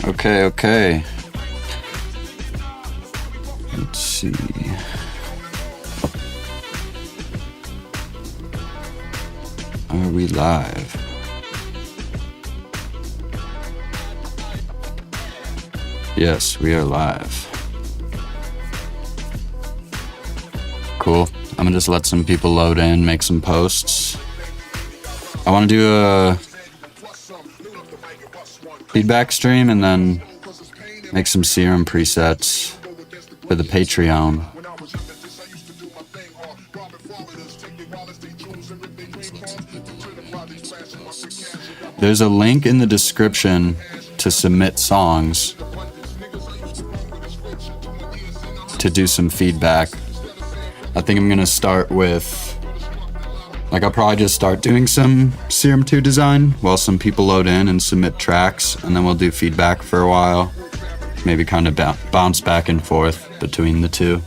Okay. Let's see. Are we live? Yes, we are live. Cool. I'm gonna just let some people load in, make some posts. I want to do a feedback stream and then make some Serum presets for the Patreon. There's a link in the description to submit songs to do some feedback. I think I'm gonna start with, I'll probably just start doing some Serum2 design while some people load in and submit tracks, and then we'll do feedback for a while. Maybe kind of bounce back and forth between the two.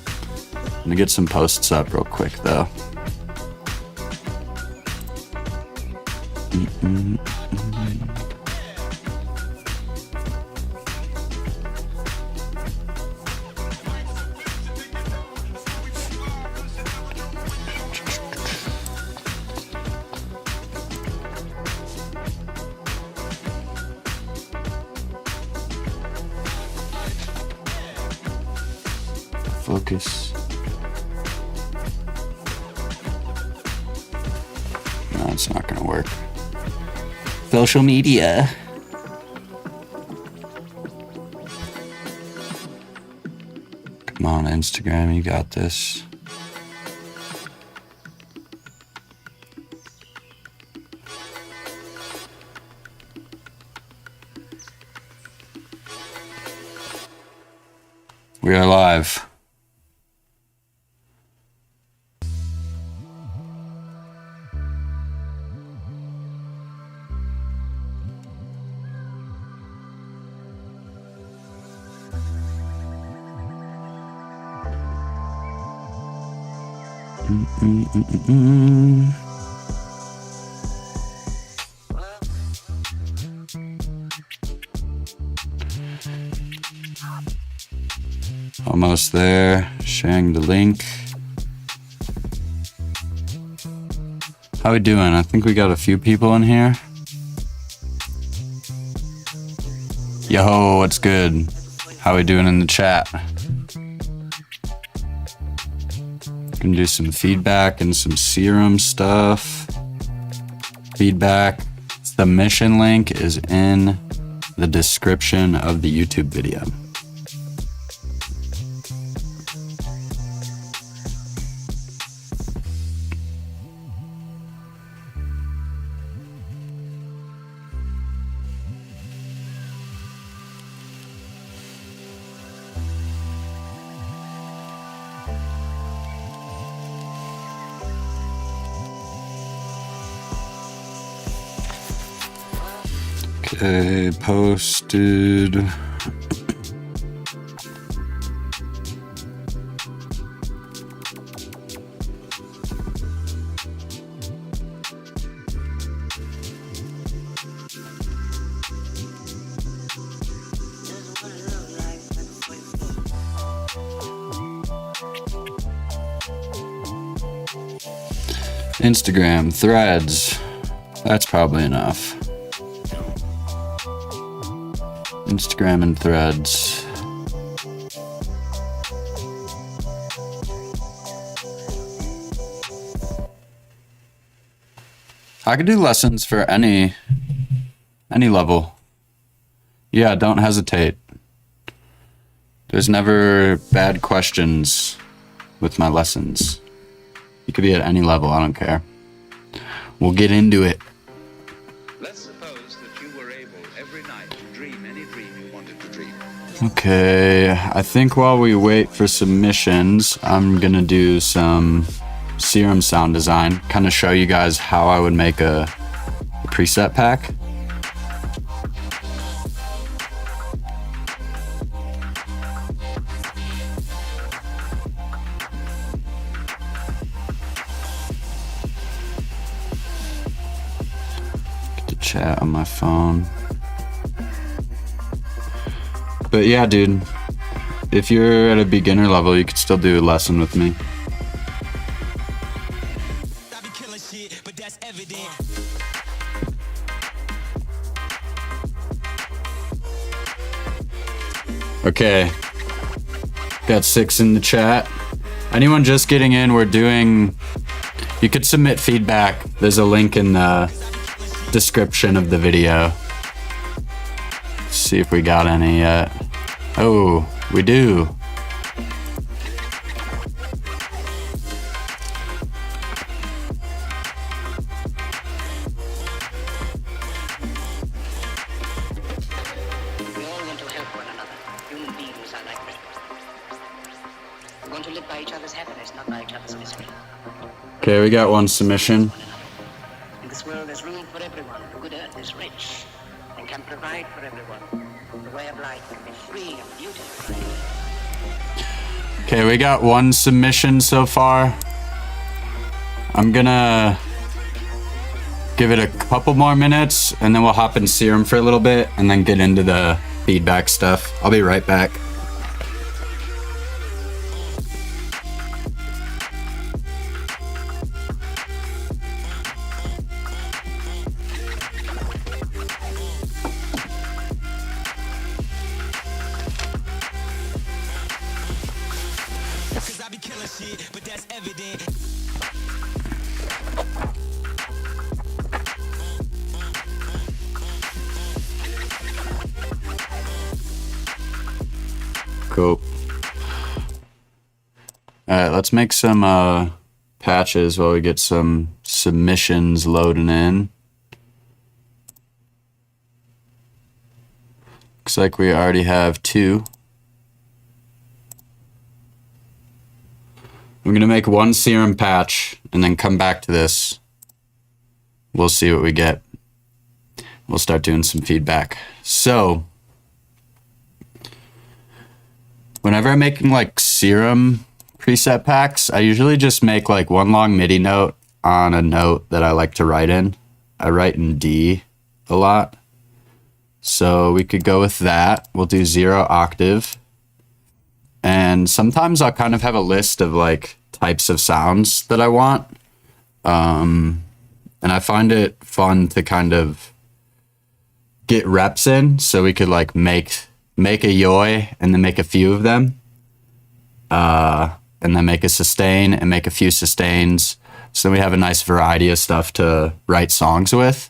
I'm gonna get some posts up real quick though. Focus. No, it's not gonna work. Social media. Come on, Instagram, you got this. We are live. Almost there. Sharing the link. How we doing? I think we got a few people in here. Yo, what's good? How we doing in the chat? Gonna do some feedback and some Serum stuff. Feedback. The mission link is in the description of the YouTube video. Okay, posted. Instagram, threads. That's probably enough. Instagram and threads. I could do lessons for any level. Yeah, don't hesitate. There's never bad questions with my lessons. You could be at any level, I don't care. We'll get into it. Let's suppose that you were able every night to dream any dream you wanted to dream. Okay, I think while we wait for submissions, I'm gonna do some Serum sound design, kind of show you guys how I would make a preset pack. Get the chat on my phone. But yeah, dude, if you're at a beginner level, you could still do a lesson with me. Okay, got 6 in the chat. Anyone just getting in, we're doing, you could submit feedback. There's a link in the description of the video. Let's see if we got any yet. Oh, we do. We all want to help one another. Human beings are like that. We want to live by each other's happiness, not by each other's misery. Okay, we got 1 submission. In this world, there's room for everyone. The good earth is rich and can provide for everyone. The way of life can be free and beautiful. Okay, we got 1 submission so far. I'm gonna give it a couple more minutes and then we'll hop in Serum for a little bit and then get into the feedback stuff. I'll be right back. Cool. Alright, let's make some patches while we get some submissions loading in. Looks like we already have 2. I'm gonna make 1 Serum patch and then come back to this. We'll see what we get. We'll start doing some feedback. So, whenever I'm making like Serum preset packs, I usually just make like 1 long MIDI note on a note that I like to write in. I write in D a lot. So we could go with that. We'll do 0 octave. And sometimes I'll kind of have a list of like types of sounds that I want. And I find it fun to kind of get reps in so we could like make a yoy and then make a few of them. And then make a sustain and make a few sustains. So we have a nice variety of stuff to write songs with.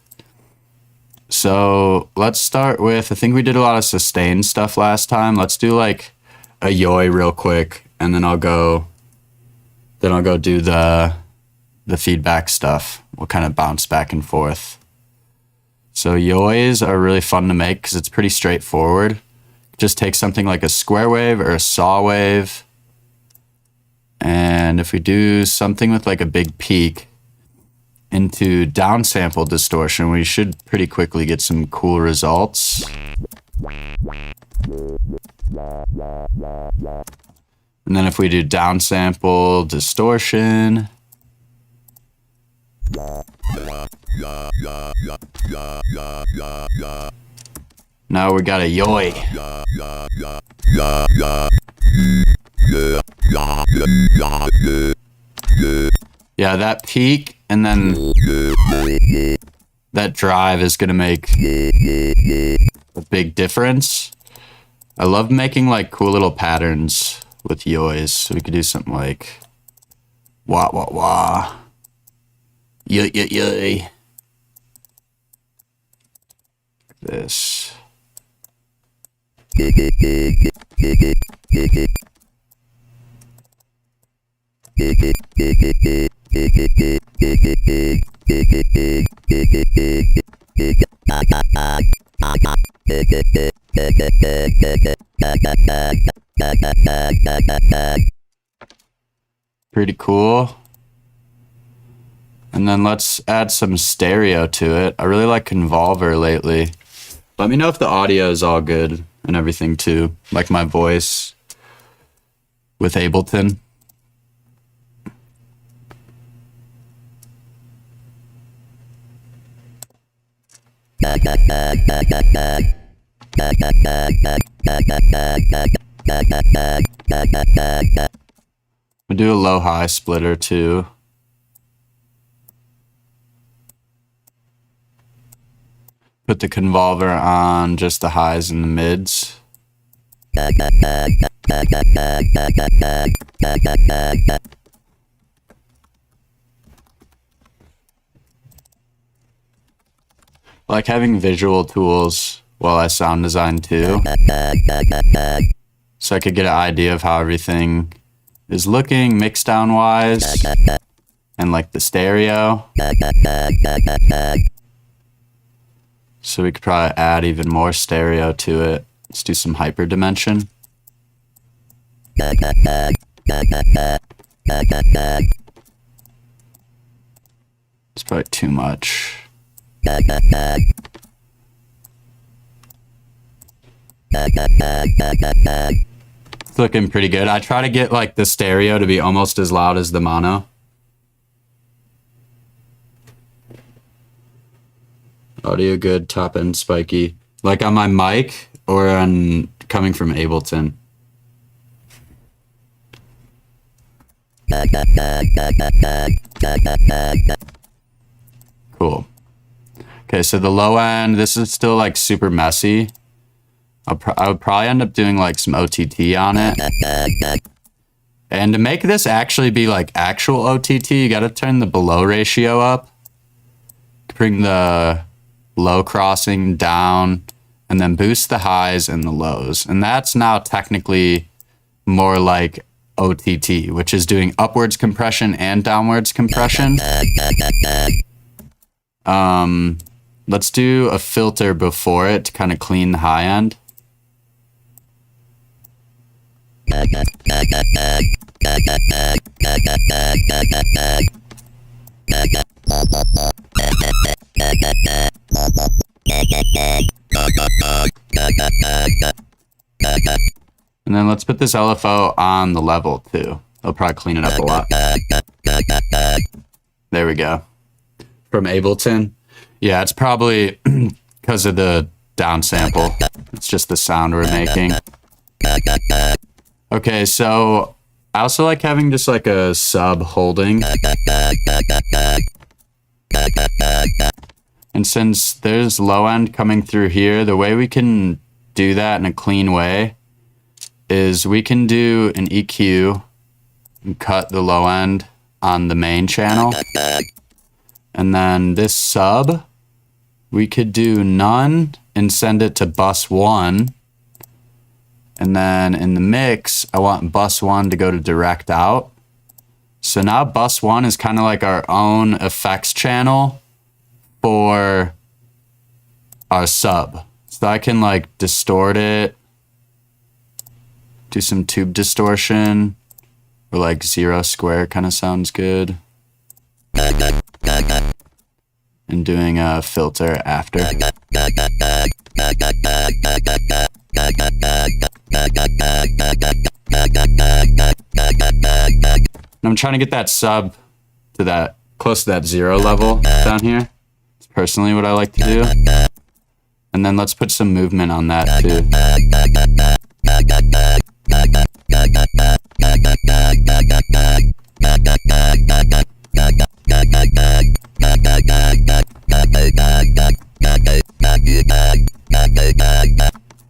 So let's start with, I think we did a lot of sustain stuff last time. Let's do like a yoy real quick and then I'll go do the feedback stuff. We'll kind of bounce back and forth. So yoys are really fun to make because it's pretty straightforward. Just take something like a square wave or a saw wave. And if we do something with like a big peak into downsample distortion, we should pretty quickly get some cool results. And then if we do downsample distortion, now we got a yoy. Yeah, that peak and then that drive is gonna make a big difference. I love making like cool little patterns with yoys. So we could do something like wah wah wah, yoy yoy yoy. This. Pretty cool. And then let's add some stereo to it. I really like Convolver lately. Let me know if the audio is all good and everything too, like my voice with Ableton. We'll do a low-high splitter too. Put the convolver on just the highs and the mids. I like having visual tools while I sound design too. So I could get an idea of how everything is looking mix down wise and like the stereo. So we could probably add even more stereo to it. Let's do some hyperdimension. It's probably too much. It's looking pretty good. I try to get like the stereo to be almost as loud as the mono. Audio good, top end spiky. Like on my mic or on coming from Ableton. Cool. Okay, so the low end, this is still like super messy. I would probably end up doing like some OTT on it. And to make this actually be like actual OTT, you gotta turn the below ratio up. Bring the low crossing down and then boost the highs and the lows. And that's now technically more like OTT, which is doing upwards compression and downwards compression. Let's do a filter before it to kind of clean the high end. And then let's put this LFO on the level too. It'll probably clean it up a lot. There we go. From Ableton. Yeah, it's probably because of the down sample. It's just the sound we're making. Okay, so I also like having just like a sub holding. And since there's low end coming through here, the way we can do that in a clean way is we can do an EQ and cut the low end on the main channel. And then this sub, we could do none and send it to bus 1. And then in the mix, I want bus 1 to go to direct out. So now bus 1 is kind of like our own effects channel for our sub. So I can like distort it, do some tube distortion, or like 0 square kind of sounds good. And doing a filter after. And I'm trying to get that sub to that, close to that 0 level down here. It's personally what I like to do. And then let's put some movement on that too.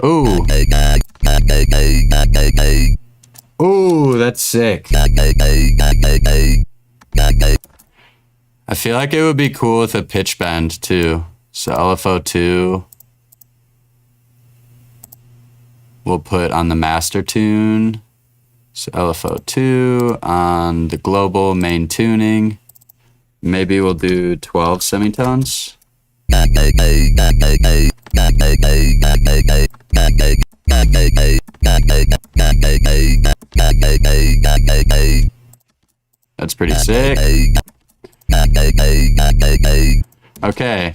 Ooh. Ooh, that's sick. I feel like it would be cool with a pitch bend too. So LFO2 we'll put on the master tune. So LFO2 on the global main tuning. Maybe we'll do 12 semitones. That's pretty sick. Okay.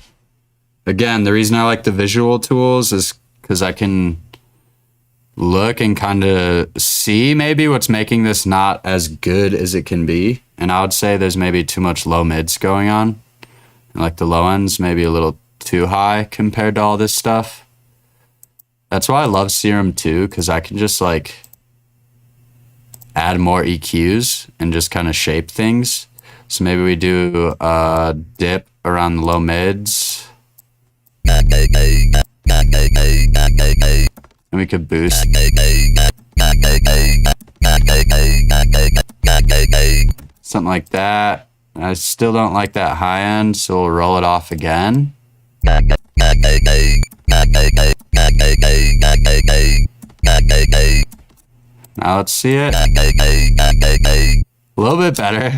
Again, the reason I like the visual tools is because I can look and kind of see maybe what's making this not as good as it can be. And I would say there's maybe too much low mids going on. And like the low ends maybe a little too high compared to all this stuff. That's why I love Serum 2, because I can just like add more EQs and just kind of shape things. So maybe we do a dip around the low mids. And we could boost. Something like that. I still don't like that high end, so we'll roll it off again. Now let's see it. A little bit better.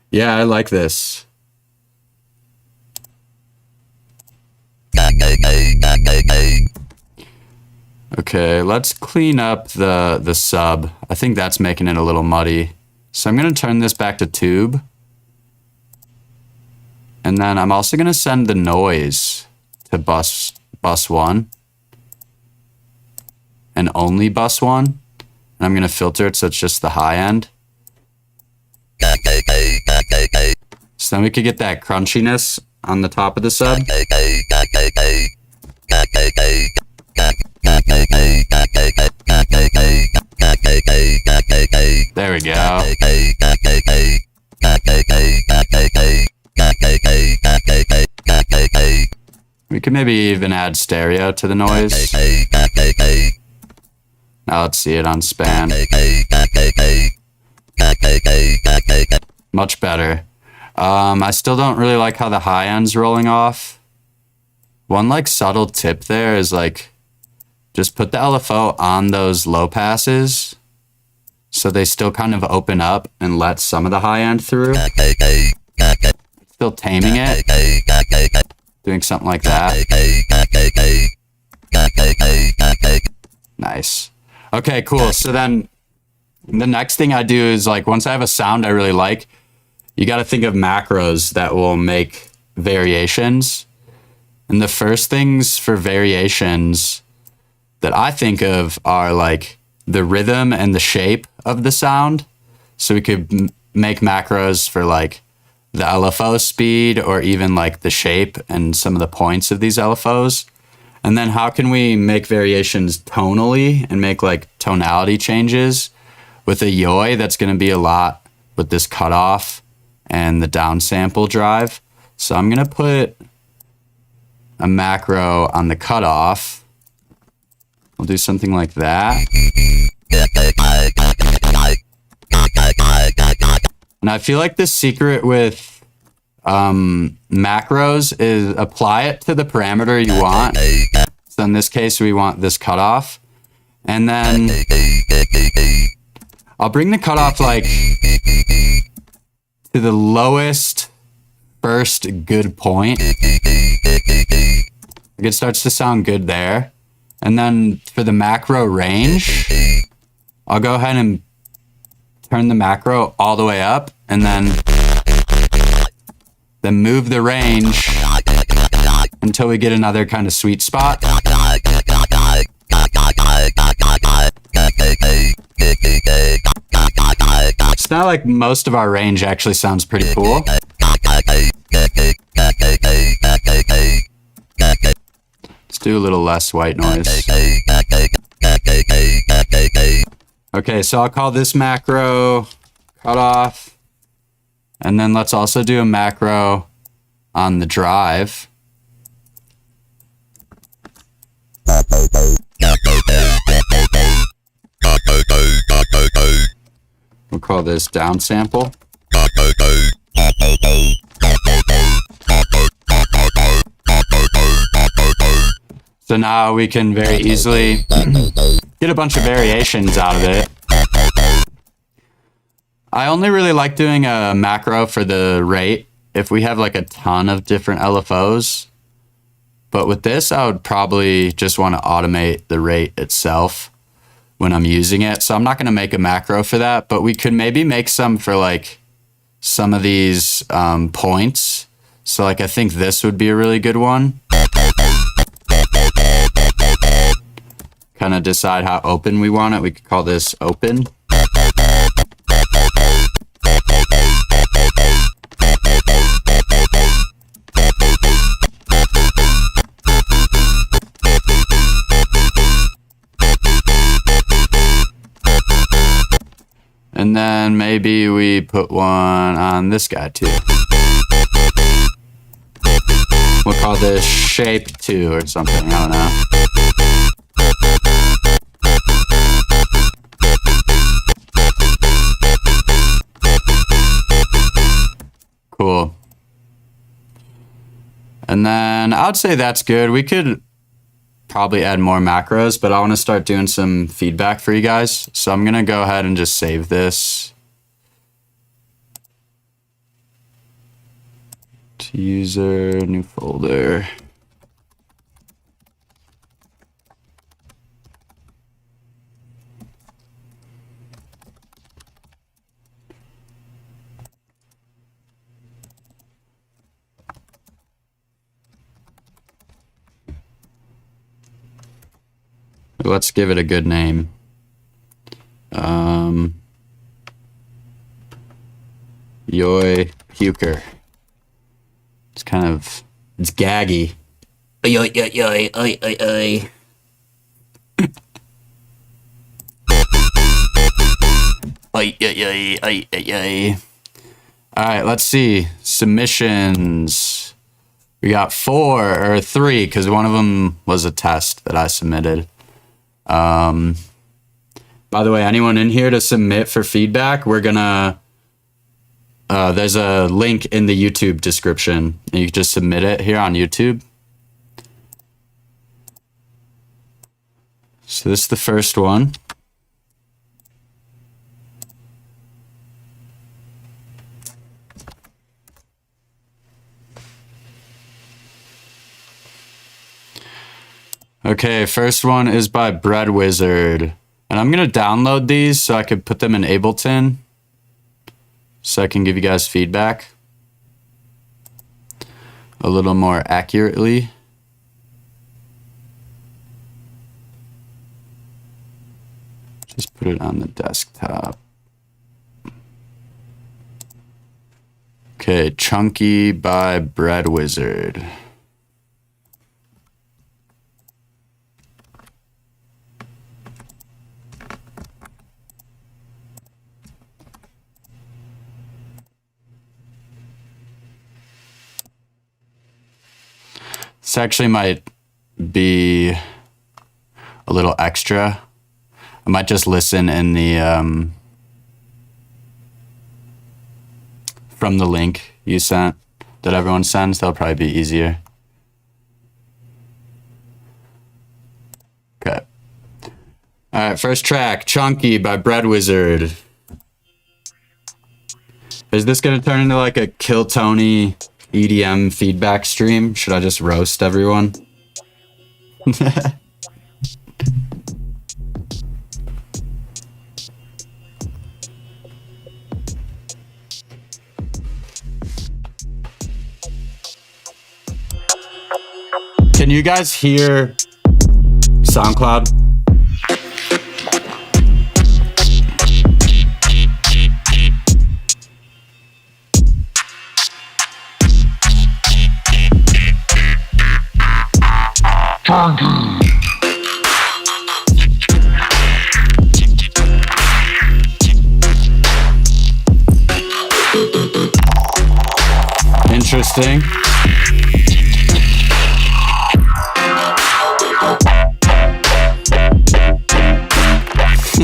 Yeah, I like this. Okay, let's clean up the sub. I think that's making it a little muddy. So I'm going to turn this back to tube. And then I'm also going to send the noise to bus 1. And only bus 1. And I'm going to filter it so it's just the high end. So then we could get that crunchiness on the top of the sub. There we go. We could maybe even add stereo to the noise. Now let's see it on span. Much better. I still don't really like how the high end's rolling off. One like subtle tip there is like, just put the LFO on those low passes so they still kind of open up and let some of the high end through. Still taming it. Doing something like that. Nice. Okay, cool. So then the next thing I do is like, once I have a sound I really like, you got to think of macros that will make variations. And the first things for variations that I think of are like the rhythm and the shape of the sound. So we could make macros for like the LFO speed or even like the shape and some of the points of these LFOs. And then how can we make variations tonally and make like tonality changes with a yoi that's going to be a lot with this cutoff and the downsample drive. So I'm going to put a macro on the cutoff. We'll do something like that. And I feel like the secret with macros is apply it to the parameter you want. So in this case, we want this cutoff. And then I'll bring the cutoff like to the lowest first good point. Like it starts to sound good there. And then for the macro range, I'll go ahead and turn the macro all the way up and then move the range until we get another kind of sweet spot. It's not like most of our range actually sounds pretty cool. Let's do a little less white noise. Okay, so I'll call this macro cutoff. And then let's also do a macro on the drive. We'll call this downsample. So now we can very easily get a bunch of variations out of it. I only really like doing a macro for the rate if we have like a ton of different LFOs. But with this, I would probably just want to automate the rate itself when I'm using it. So I'm not going to make a macro for that, but we could maybe make some for like some of these points. So like I think this would be a really good one. Kind of decide how open we want it. We could call this open. And then maybe we put one on this guy too. We'll call this shape 2 or something, I don't know. Cool. And then I would say that's good. We could probably add more macros, but I want to start doing some feedback for you guys. So I'm going to go ahead and just save this. To user, new folder. Let's give it a good name. Yoy Puker. It's kind of, it's gaggy. Yoy, yoy, yoy, oy, oy, oy. Oy, oy, oy, oy, oy, oy. All right, let's see. Submissions. We got 4 or 3 because one of them was a test that I submitted. By the way, anyone in here to submit for feedback, we're gonna, there's a link in the YouTube description. You can just submit it here on YouTube. So this is the first one. Okay, first one is by Bread Wizard. And I'm going to download these so I could put them in Ableton so I can give you guys feedback a little more accurately. Just put it on the desktop. Okay, Chunky by Bread Wizard. This actually might be a little extra. I might just listen in the from the link you sent that everyone sends. That'll probably be easier. Okay. All right, first track, Chunky by Bread Wizard. Is this gonna turn into like a Kill Tony EDM feedback stream? Should I just roast everyone? Can you guys hear SoundCloud? Interesting.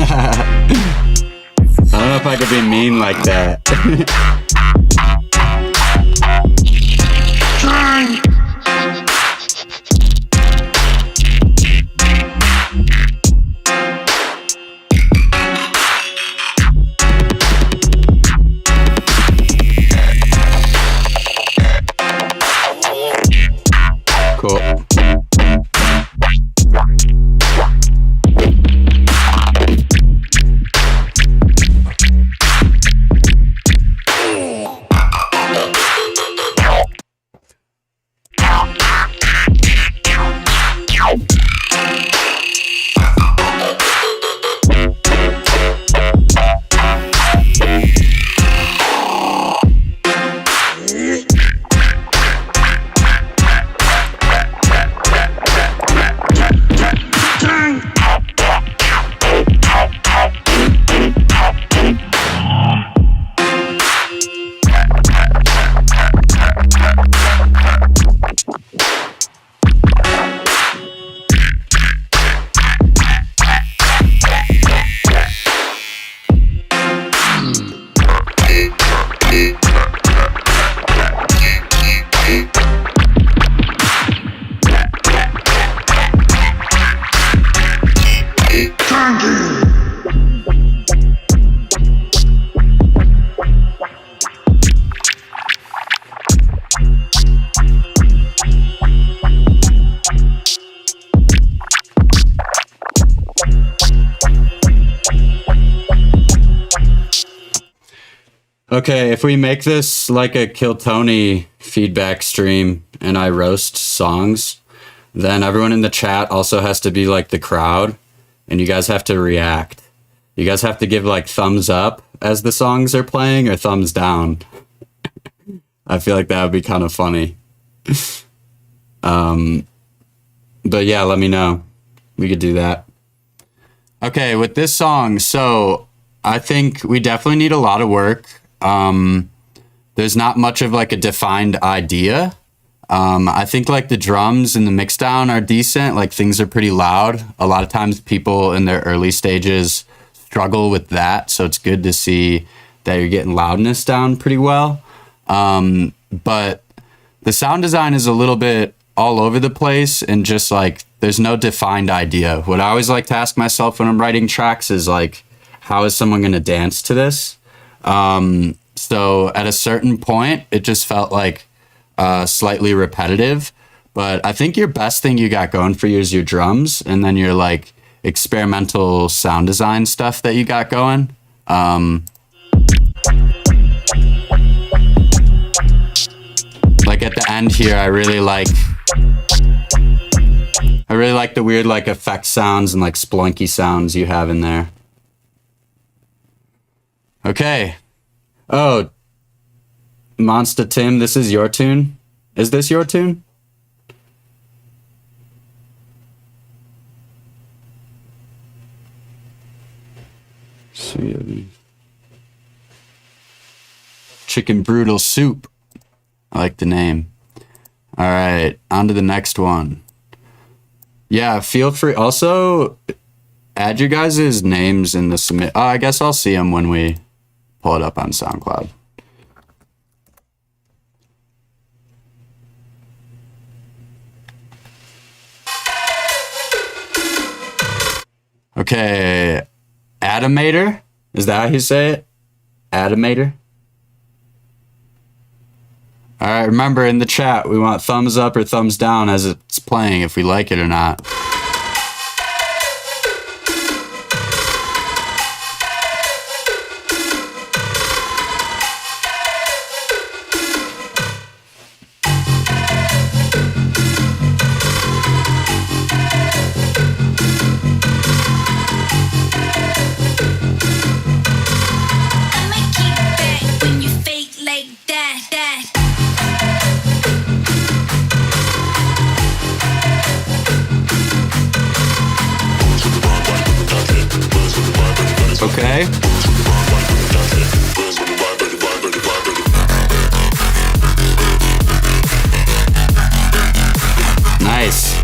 I don't know if I could be mean like that. Cool. Okay, if we make this like a Kill Tony feedback stream and I roast songs, then everyone in the chat also has to be like the crowd and you guys have to react. You guys have to give like thumbs up as the songs are playing or thumbs down. I feel like that would be kind of funny. But yeah, let me know. We could do that. Okay, with this song, so I think we definitely need a lot of work. There's not much of like a defined idea. I think like the drums and the mixdown are decent. Like things are pretty loud. A lot of times people in their early stages struggle with that. So it's good to see that you're getting loudness down pretty well. But the sound design is a little bit all over the place and just like there's no defined idea. What I always like to ask myself when I'm writing tracks is like, how is someone going to dance to this? So at a certain point, it just felt like slightly repetitive. But I think your best thing you got going for you is your drums and then your like experimental sound design stuff that you got going. Like at the end here, I really like the weird like effect sounds and like splunky sounds you have in there. Okay. Oh, Monster Tim, this is your tune? Is this your tune? Chicken Brutal Soup. I like the name. All right, on to the next one. Yeah, feel free. Also, add your guys' names in the submit. Oh, I guess I'll see them when we pull it up on SoundCloud. Okay, Atomator. Is that how you say it? Atomator. All right, remember in the chat, we want thumbs up or thumbs down as it's playing, if we like it or not. Okay. Nice.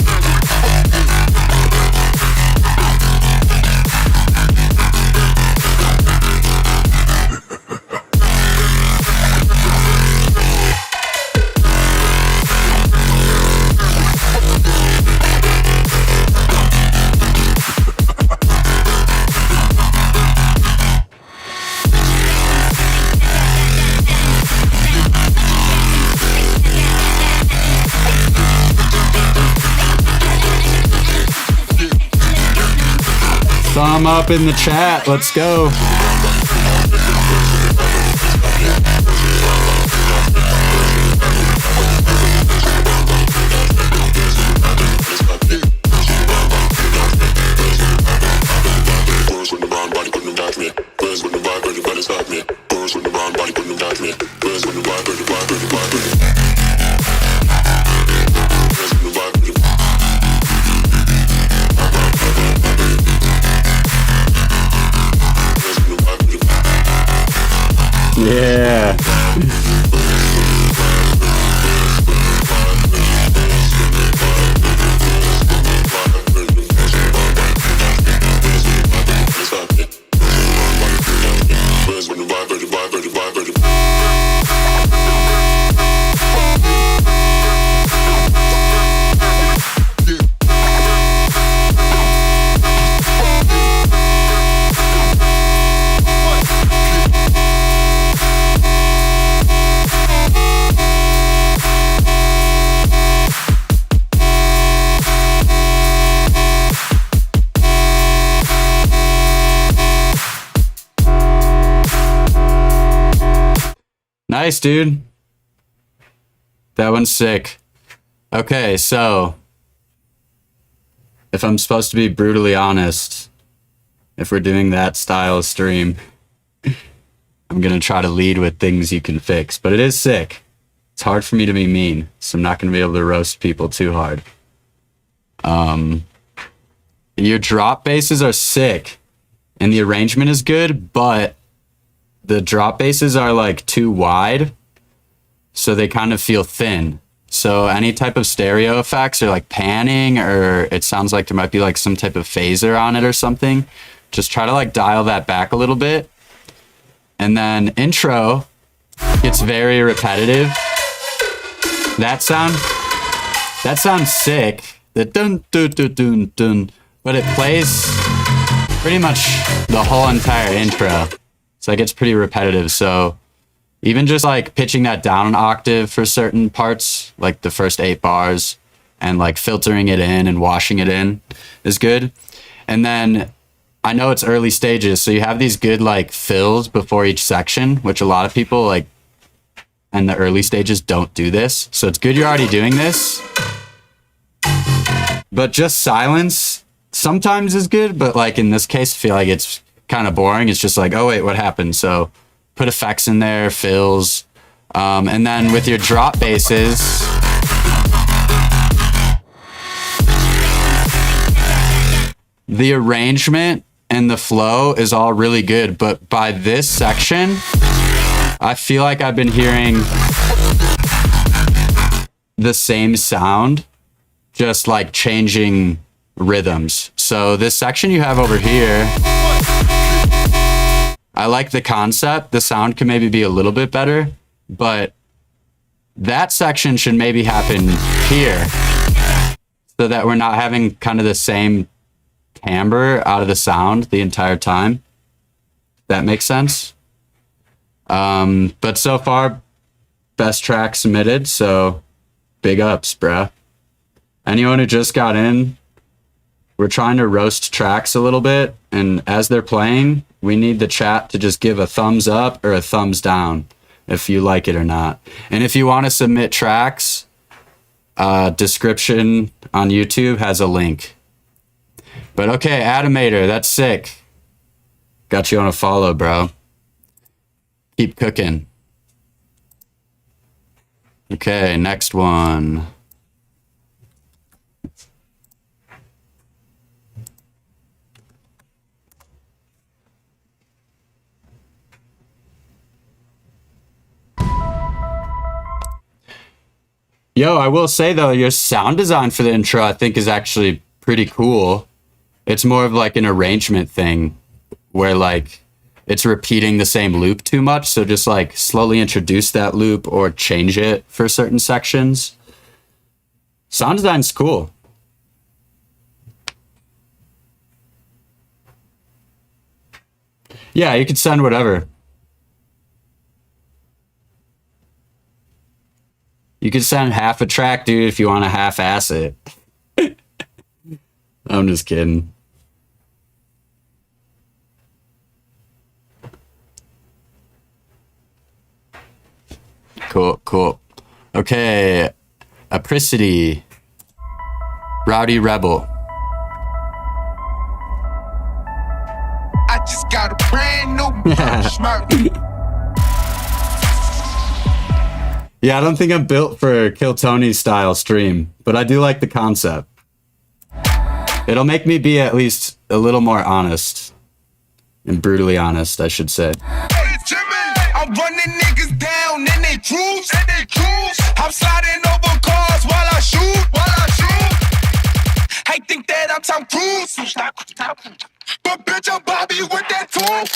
Thumb up in the chat. Let's go. Yeah. Nice, dude. That one's sick. Okay, so if I'm supposed to be brutally honest, if we're doing that style of stream, I'm gonna try to lead with things you can fix, but it is sick. It's hard for me to be mean, so I'm not gonna be able to roast people too hard. Your drop basses are sick, and the arrangement is good, but the drop basses are like too wide, so they kind of feel thin. So any type of stereo effects or like panning, or it sounds like there might be like some type of phaser on it or something, just try to like dial that back a little bit. And then intro gets very repetitive. That sounds sick. The dun dun dun dun dun, but it plays pretty much the whole entire intro. So it gets pretty repetitive. So even just like pitching that down an octave for certain parts, like the first 8 bars, and like filtering it in and washing it in is good. And then I know it's early stages, so you have these good like fills before each section, which a lot of people like in the early stages don't do this. So it's good you're already doing this. But just silence sometimes is good, but like in this case, I feel like it's kind of boring. It's just like, oh wait, what happened? So put effects in there, fills, and then with your drop basses, the arrangement and the flow is all really good, but by this section, I feel like I've been hearing the same sound, just like changing rhythms. So this section you have over here, I like the concept. The sound can maybe be a little bit better, but that section should maybe happen here so that we're not having kind of the same timbre out of the sound the entire time. That makes sense. But so far, best track submitted, so big ups, bruh. Anyone who just got in, we're trying to roast tracks a little bit, and as they're playing, we need the chat to just give a thumbs up or a thumbs down if you like it or not. And if you want to submit tracks, description on YouTube has a link. But okay, Atomator, that's sick. Got you on a follow, bro. Keep cooking. Okay, next one. Yo, I will say though, your sound design for the intro I think is actually pretty cool. It's more of like an arrangement thing where like it's repeating the same loop too much. So just like slowly introduce that loop or change it for certain sections. Sound design's cool. Yeah, you could send whatever. You could send half a track, dude, if you want to half-ass it. I'm just kidding. Cool, cool. Okay, Apricity. Rowdy Rebel. I just got a brand new benchmark. Yeah, I don't think I'm built for Kill Tony style stream, but I do like the concept. It'll make me be at least a little more honest. And brutally honest, I should say. Hey, Jimmy, I'm running niggas down in they cruise, I'm sliding over cars while I shoot, I think that I'm Tom Cruise, but bitch, I'm Bobby with that tool.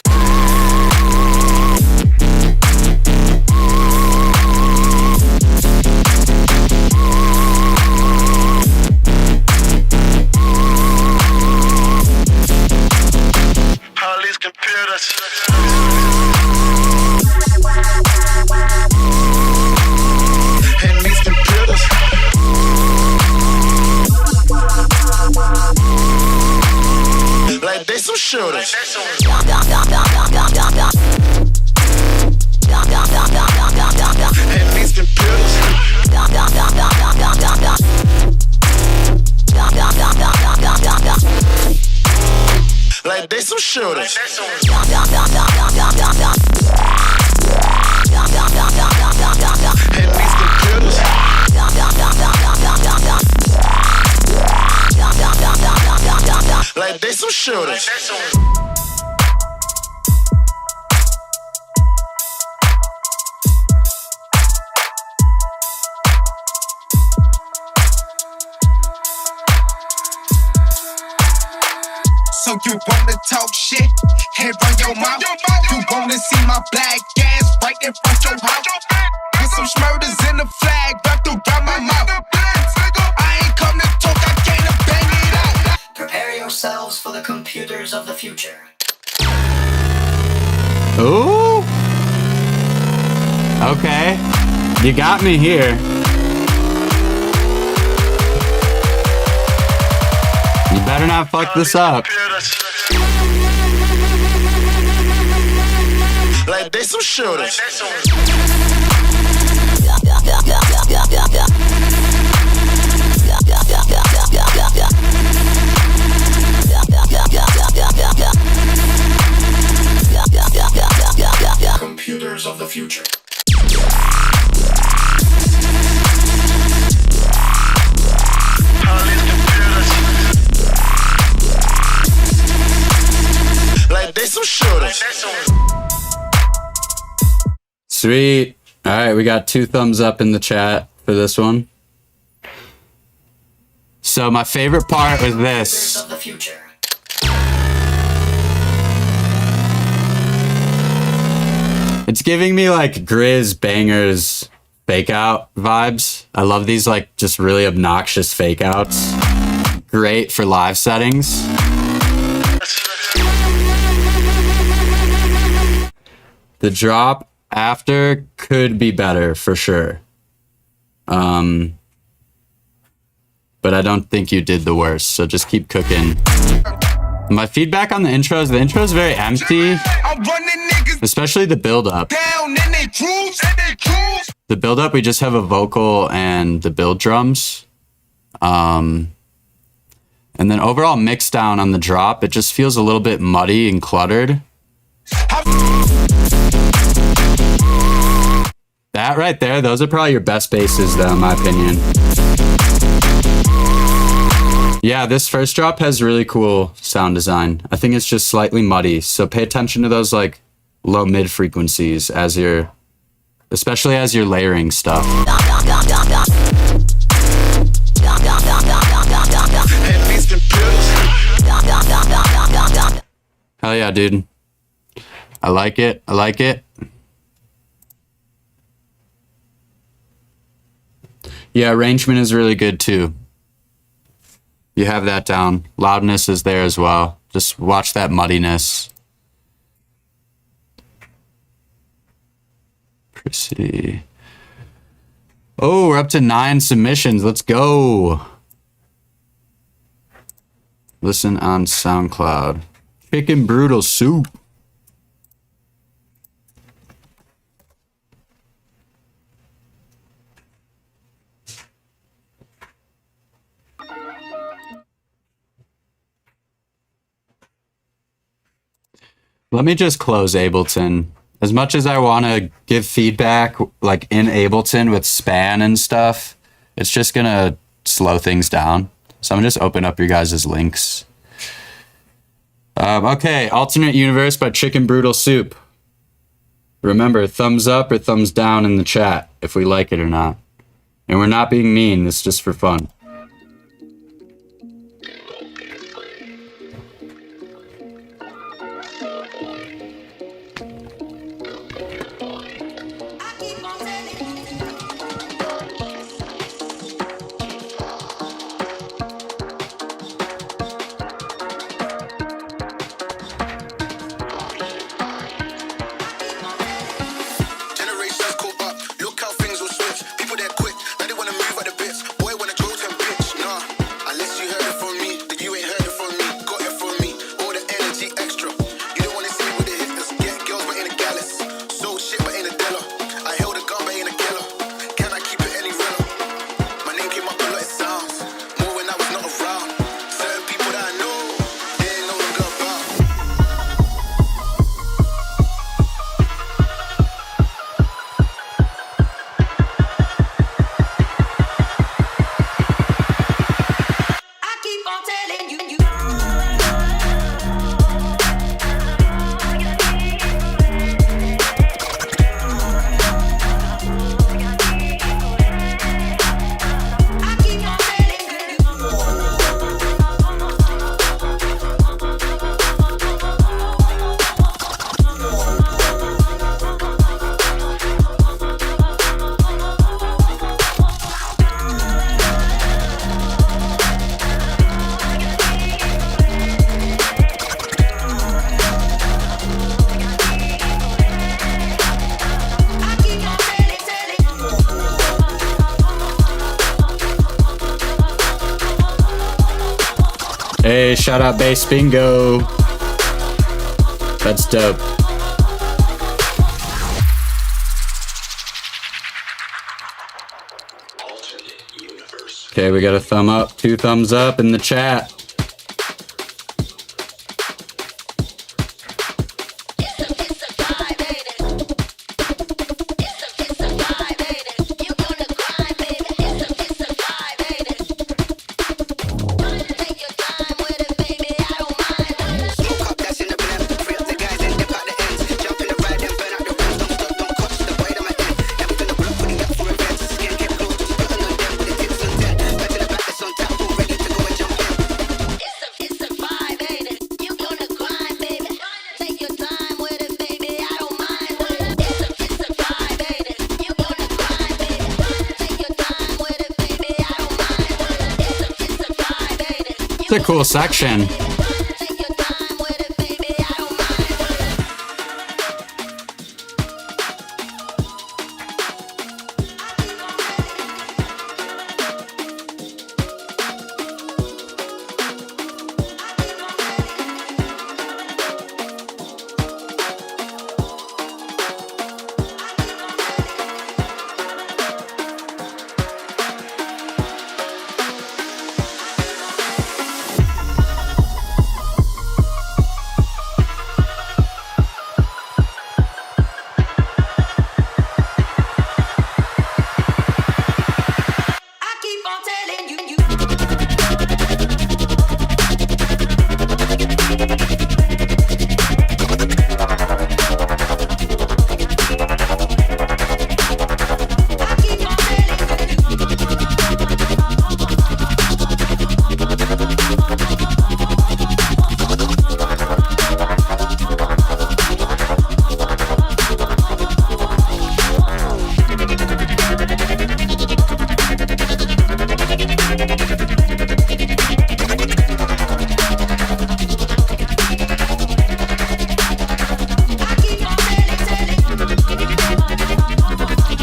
All these computers. And these computers. Like they some shooters. computers. Like they some shooters. Hit these computers. Like they some shooters. So you wanna talk shit and run your mouth? You wanna see my black ass right in front your house? With some smurders in the flag wrapped around my mouth. I ain't come to talk, I came to bang it out. Prepare yourselves for the computers of the future. Ooh. Okay. You got me here. You better not fuck this up. Like they some shooters. Computers of the future. Like they some shooters. Sweet. All right, we got 2 thumbs up in the chat for this one. So my favorite part was this. Of the future. It's giving me like Grizz Bangers fake out vibes. I love these like just really obnoxious fake outs. Great for live settings. The drop after could be better for sure. But I don't think you did the worst, so just keep cooking. My feedback on the intro is very empty, I'm running niggas especially the build-up. down in they grooves, and they grooves. The build-up, we just have a vocal and the build drums. And then overall mix down on the drop, it just feels a little bit muddy and cluttered. That right there, those are probably your best basses though, in my opinion. Yeah, this first drop has really cool sound design. I think it's just slightly muddy, so pay attention to those like low mid frequencies as you're, especially as you're layering stuff. Hell yeah, dude. I like it. I like it. Yeah, arrangement is really good too. You have that down. Loudness is there as well. Just watch that muddiness. Prissy. Oh, we're up to 9 submissions. Let's go. Listen on SoundCloud. Chicken Brutal Soup. Let me just close Ableton. As much as I want to give feedback like in Ableton with span and stuff, it's just going to slow things down. So I'm going to just open up your guys' links. Okay, Alternate Universe by Chicken Brutal Soup. Remember, thumbs up or thumbs down in the chat if we like it or not. And we're not being mean, it's just for fun. Generations caught up. Look how things will switch. People that quit, now they wanna move at the bits. Boy wanna drill 10 Hey, shout out Bass Bingo. That's dope. Okay, we got a thumb up, 2 thumbs up in the chat. It's a cool section.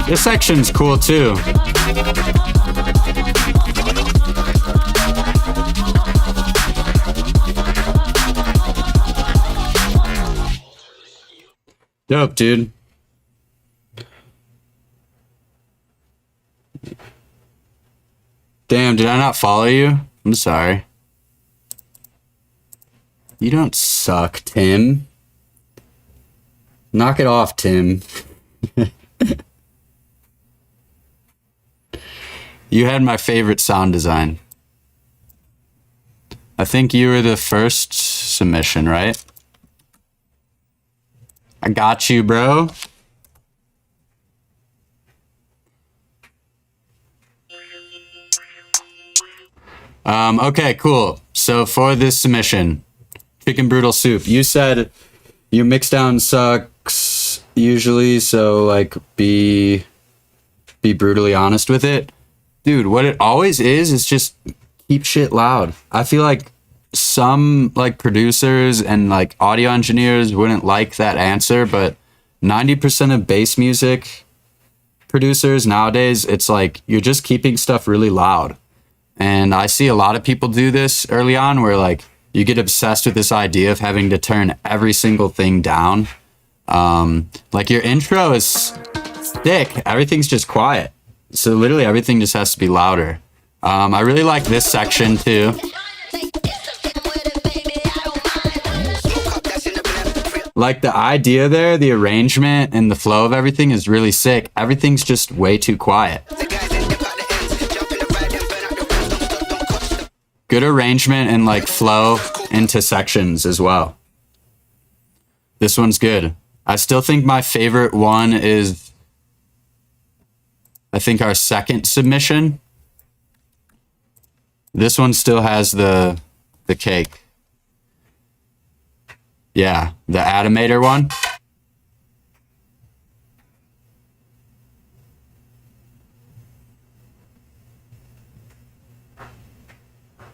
This section's cool too. Dope, dude. Damn, did I not follow you? I'm sorry. You don't suck, Tim. Knock it off, Tim. You had my favorite sound design. I think you were the first submission, right? I got you, bro. Okay, cool. So for this submission, chicken brutal soup, you said your mix down sucks usually, so like be brutally honest with it. Dude, what it always is just keep shit loud. I feel like some like producers and like audio engineers wouldn't like that answer, but 90% of bass music producers nowadays, it's like you're just keeping stuff really loud. And I see a lot of people do this early on where like you get obsessed with this idea of having to turn every single thing down. Like your intro is thick, everything's just quiet. So literally everything just has to be louder. I really like this section too. Like the idea there, the arrangement and the flow of everything is really sick. Everything's just way too quiet. Good arrangement and like flow into sections as well. This one's good. I still think my favorite one is, I think, our second submission. This one still has the cake. Yeah, the Atomator one.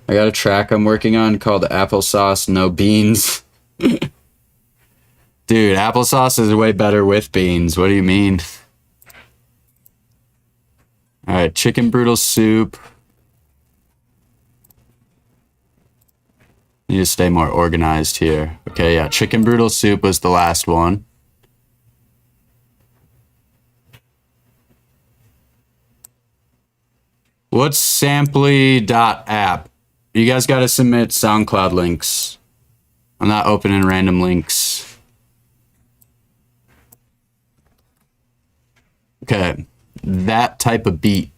I got a track I'm working on called Applesauce No Beans. Dude, applesauce is way better with beans. What do you mean? All right, chicken brutal soup. Need to stay more organized here. Okay, yeah, chicken broodle soup was the last one. What's Samply.app? You guys got to submit SoundCloud links. I'm not opening random links. Okay, that type of beat.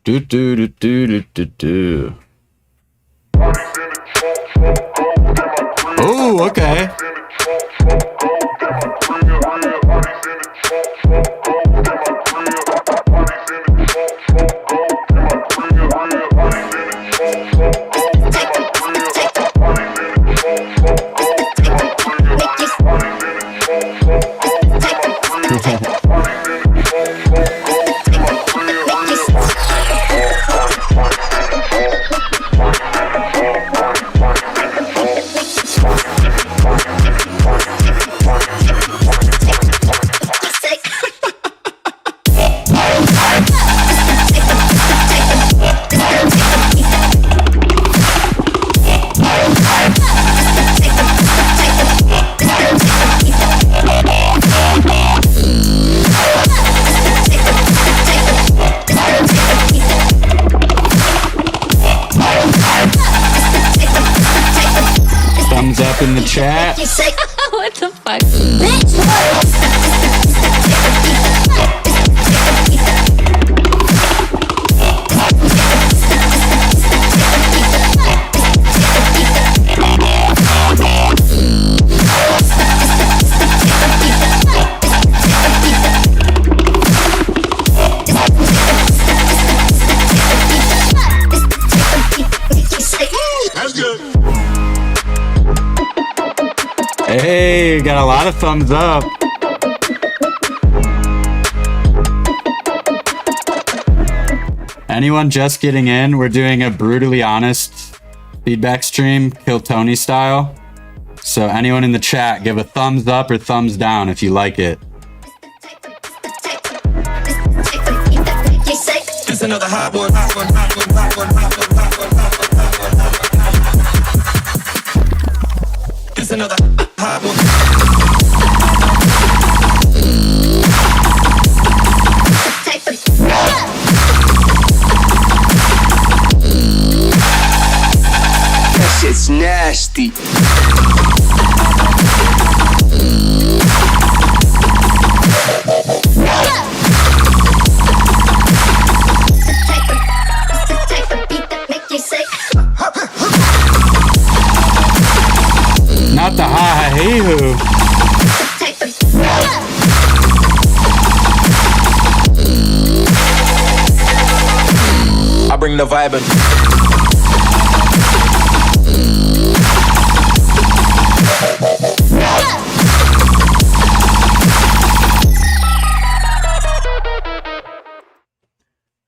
Do do do do do do do. Oh, okay. Thumbs up in the chat. What the fuck? Hey, got a lot of thumbs up. Anyone just getting in? We're doing a brutally honest feedback stream, Kill Tony style. So anyone in the chat, give a thumbs up or thumbs down if you like it. It's another hot one, hot one, hot one, hot one, hot one, hot one, hot one, hot one, hot one. It's another hot one. That shit's nasty. Not the ha-ha-hee-hoo. I bring the vibe in.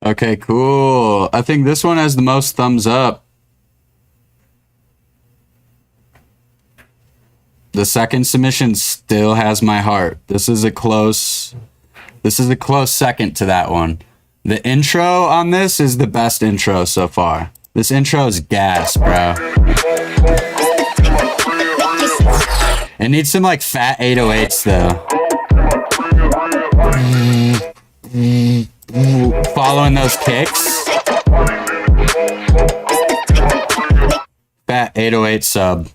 Okay, cool. I think this one has the most thumbs up. The second submission still has my heart. This is a close second to that one. The intro on this is the best intro so far. This intro is gas, bro. It needs some like fat 808s though. Following those kicks. Fat 808 sub.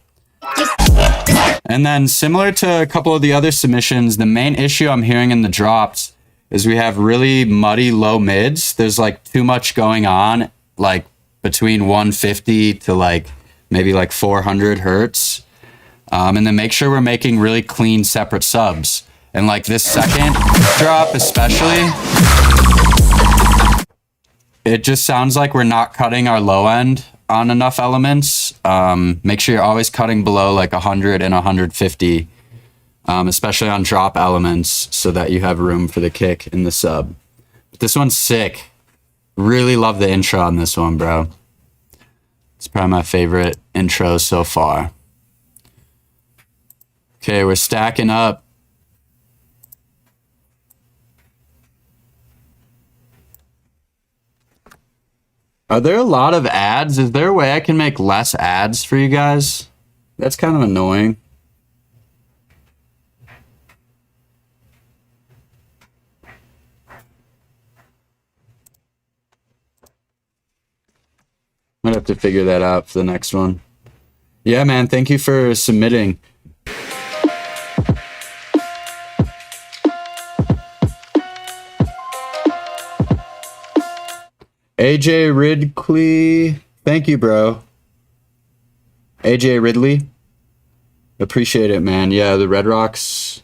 And then similar to a couple of the other submissions, the main issue I'm hearing in the drops is we have really muddy low mids. There's like too much going on, like between 150 to like maybe like 400 hertz. And then make sure we're making really clean separate subs. And like this second drop especially, it just sounds like we're not cutting our low end on enough elements. Make sure you're always cutting below like 100 and 150, especially on drop elements, so that you have room for the kick in the sub. But this one's sick. Really love the intro on this one, bro. It's probably my favorite intro so far. Okay, we're stacking up. Are there a lot of ads? Is there a way I can make less ads for you guys? That's kind of annoying. Might have to figure that out for the next one. Yeah, man, thank you for submitting. AJ Ridley, thank you, bro. AJ Ridley, appreciate it, man. Yeah, the Red Rocks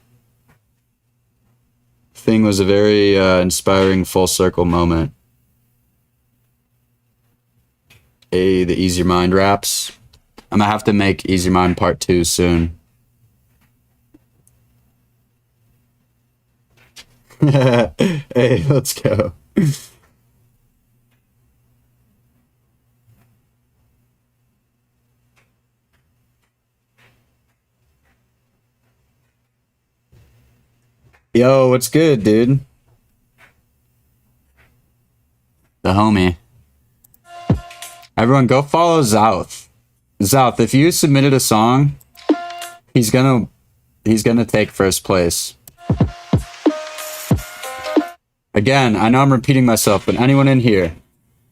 thing was a very inspiring full circle moment. The Easy Mind raps. I'm gonna have to make Easy Mind Part 2 soon. Hey, let's go. Yo, what's good, dude? The homie. Everyone, go follow Zouth. Zouth, if you submitted a song, he's gonna take first place. Again, I know I'm repeating myself, but anyone in here,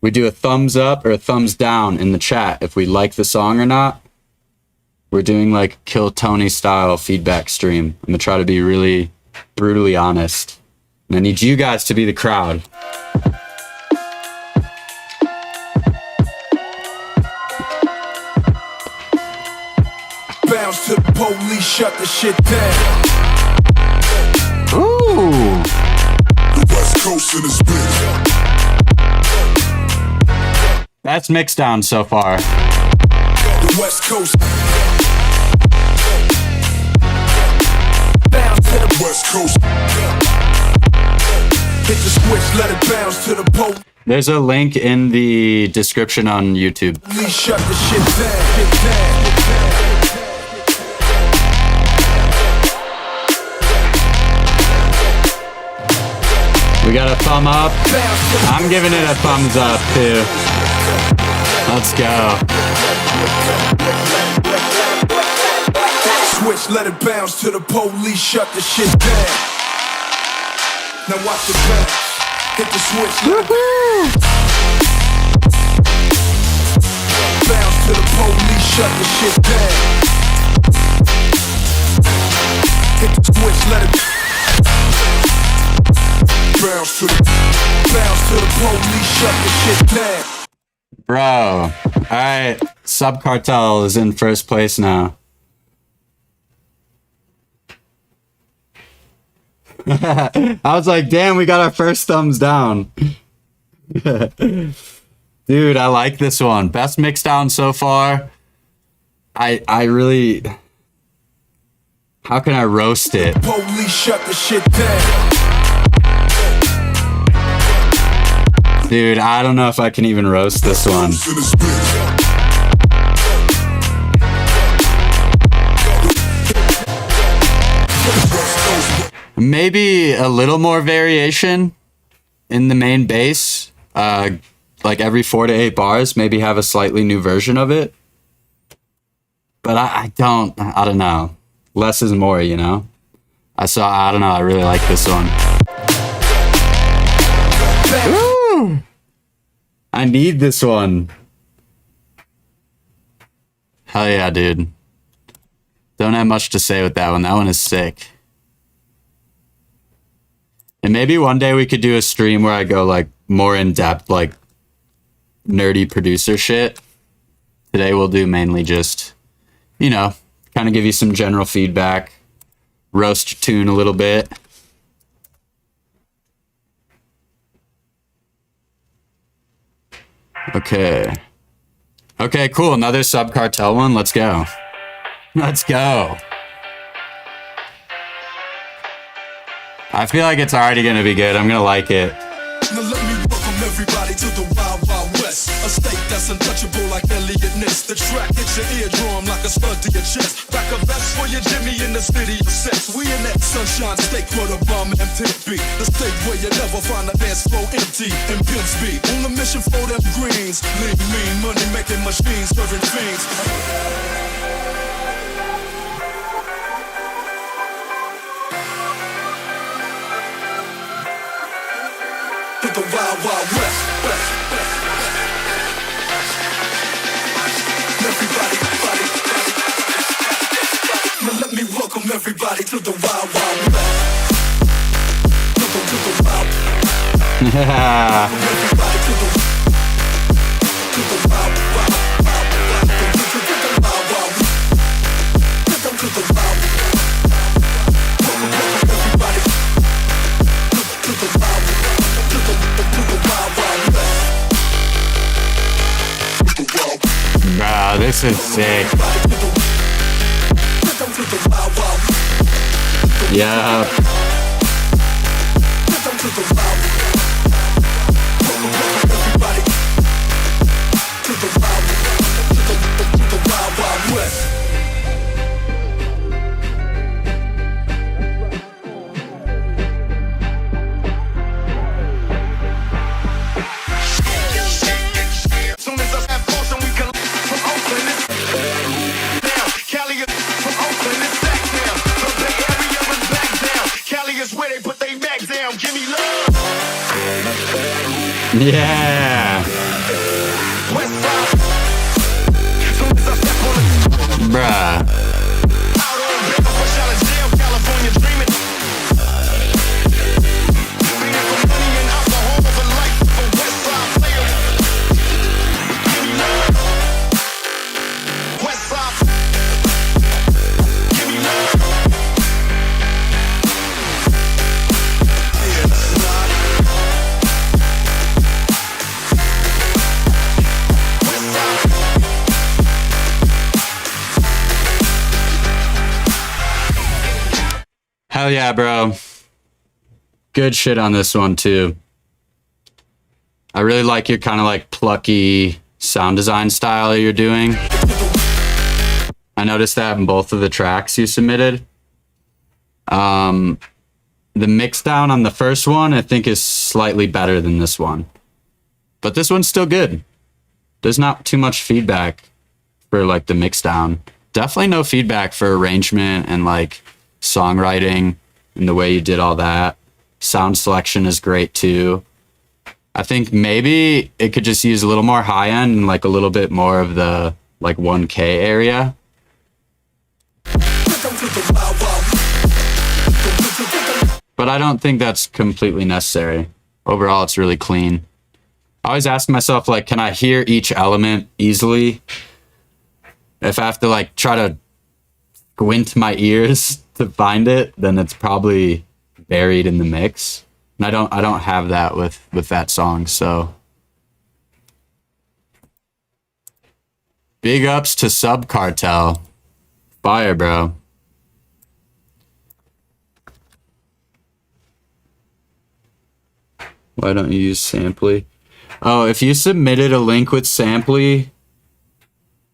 we do a thumbs up or a thumbs down in the chat if we like the song or not. We're doing like Kill Tony style feedback stream. I'm gonna try to be really brutally honest. And I need you guys to be the crowd. Bounce to the police, shut the shit down. Ooh. The West Coast in this bitch. That's mixed down so far. The West Coast. Bounce to the West Coast. Hit the switch, let it bounce to the police. There's a link in the description on YouTube. Please shut the shit down. We got a thumb up. I'm giving it a thumbs up too. Let's go. Switch, let it bounce to the police, shut the shit down. Now watch the bounce. Hit the switch, let it bounce to the police, shut the shit down. Hit the switch, let it bounce to the police, shut the shit down. Bro. Alright. Sub Cartel is in first place now. I was like, damn, we got our first thumbs down. Dude, I like this one. Best mix down so far. I really... How can I roast it? Police, shut the shit down. Dude, I don't know if I can even roast this one. Maybe a little more variation in the main bass. Like every 4 to 8 bars, maybe have a slightly new version of it. But I don't know. Less is more, you know? I don't know, I really like this one. Woo! I need this one. Hell yeah, dude. Don't have much to say with that one. That one is sick. And maybe one day we could do a stream where I go like more in depth, like nerdy producer shit. Today we'll do mainly just, you know, kind of give you some general feedback, roast your tune a little bit. Okay. Okay, cool. Another Sub Cartel one. Let's go. Let's go. I feel like it's already going to be good. I'm going to like it. Now let me welcome everybody to the Wild Wild West. A state that's untouchable like Elliot Ness. The track hits your eardrum like a stud to your chest. Back a vest for your Jimmy in the city of sex. We in that sunshine state where the bomb MTV. The state where you never find a dance floor empty and pimp speed. On a mission for them greens. Lean, mean, money making machines serving fiends. The Wild Wild West. Everybody, now let me welcome everybody to the Wild Wild West. To the Wild. Everybody to the Wild Wild. To the Wild Wild. Welcome to the Wild. Welcome everybody to the Wild. Bro, this is sick. Yeah. Yeah. Bruh. Hell yeah, bro. Good shit on this one, too. I really like your kind of like plucky sound design style you're doing. I noticed that in both of the tracks you submitted. The mix down on the first one, I think, is slightly better than this one. But this one's still good. There's not too much feedback for like the mix down. Definitely no feedback for arrangement and like songwriting and the way you did all that. Sound selection is great too. I think maybe it could just use a little more high end and like a little bit more of the like 1K area. But I don't think that's completely necessary. Overall, it's really clean. I always ask myself, like, can I hear each element easily? If I have to like try to squint my ears to find it, then it's probably buried in the mix. And I don't have that with that song, so. Big ups to Sub Cartel. Fire, bro. Why don't you use Samply? Oh, if you submitted a link with Samply,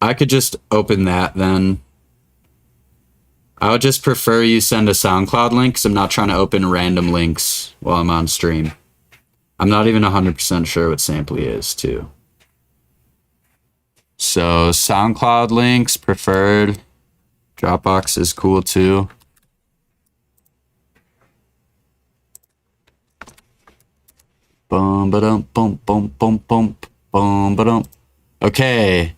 I could just open that then. I would just prefer you send a SoundCloud link because I'm not trying to open random links while I'm on stream. I'm not even 100% sure what Samply is, too. So, SoundCloud links preferred. Dropbox is cool, too. Bum ba-dum, bum bum bum bum bum ba-dum. Okay.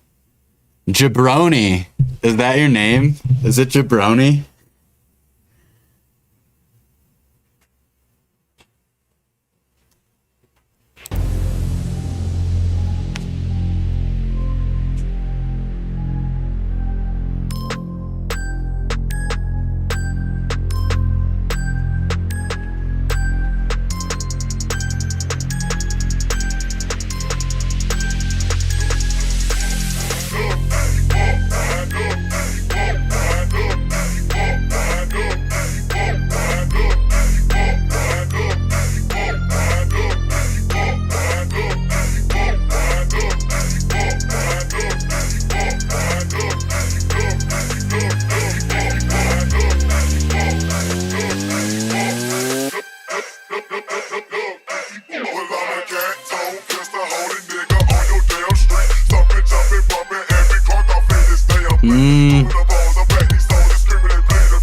Jabroni. Is that your name? Is it Jabroni?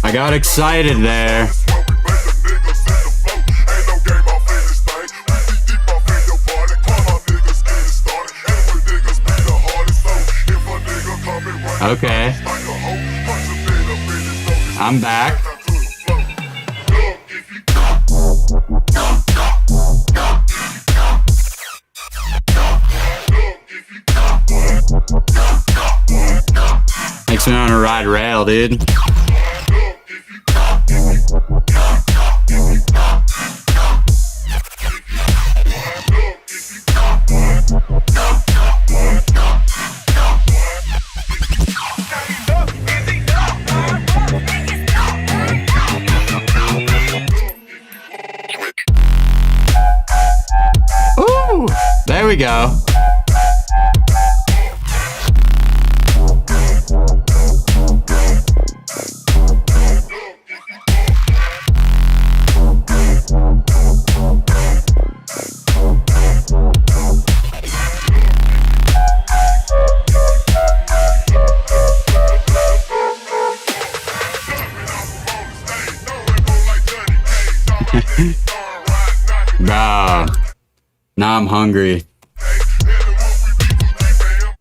I got excited there. Okay. I'm back. Makes me want to ride rail, dude. Ooh, there we go. Bro, now I'm hungry.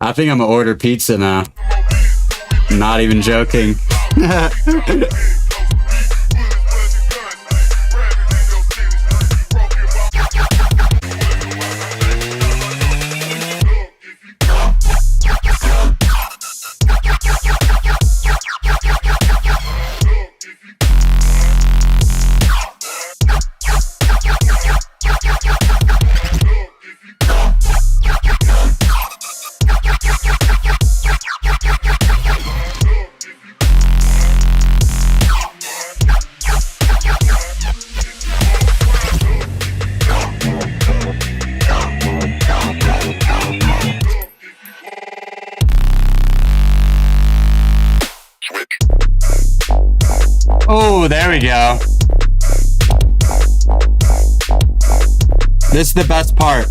I think I'm gonna order pizza now. Not even joking. Oh, there we go. This is the best part.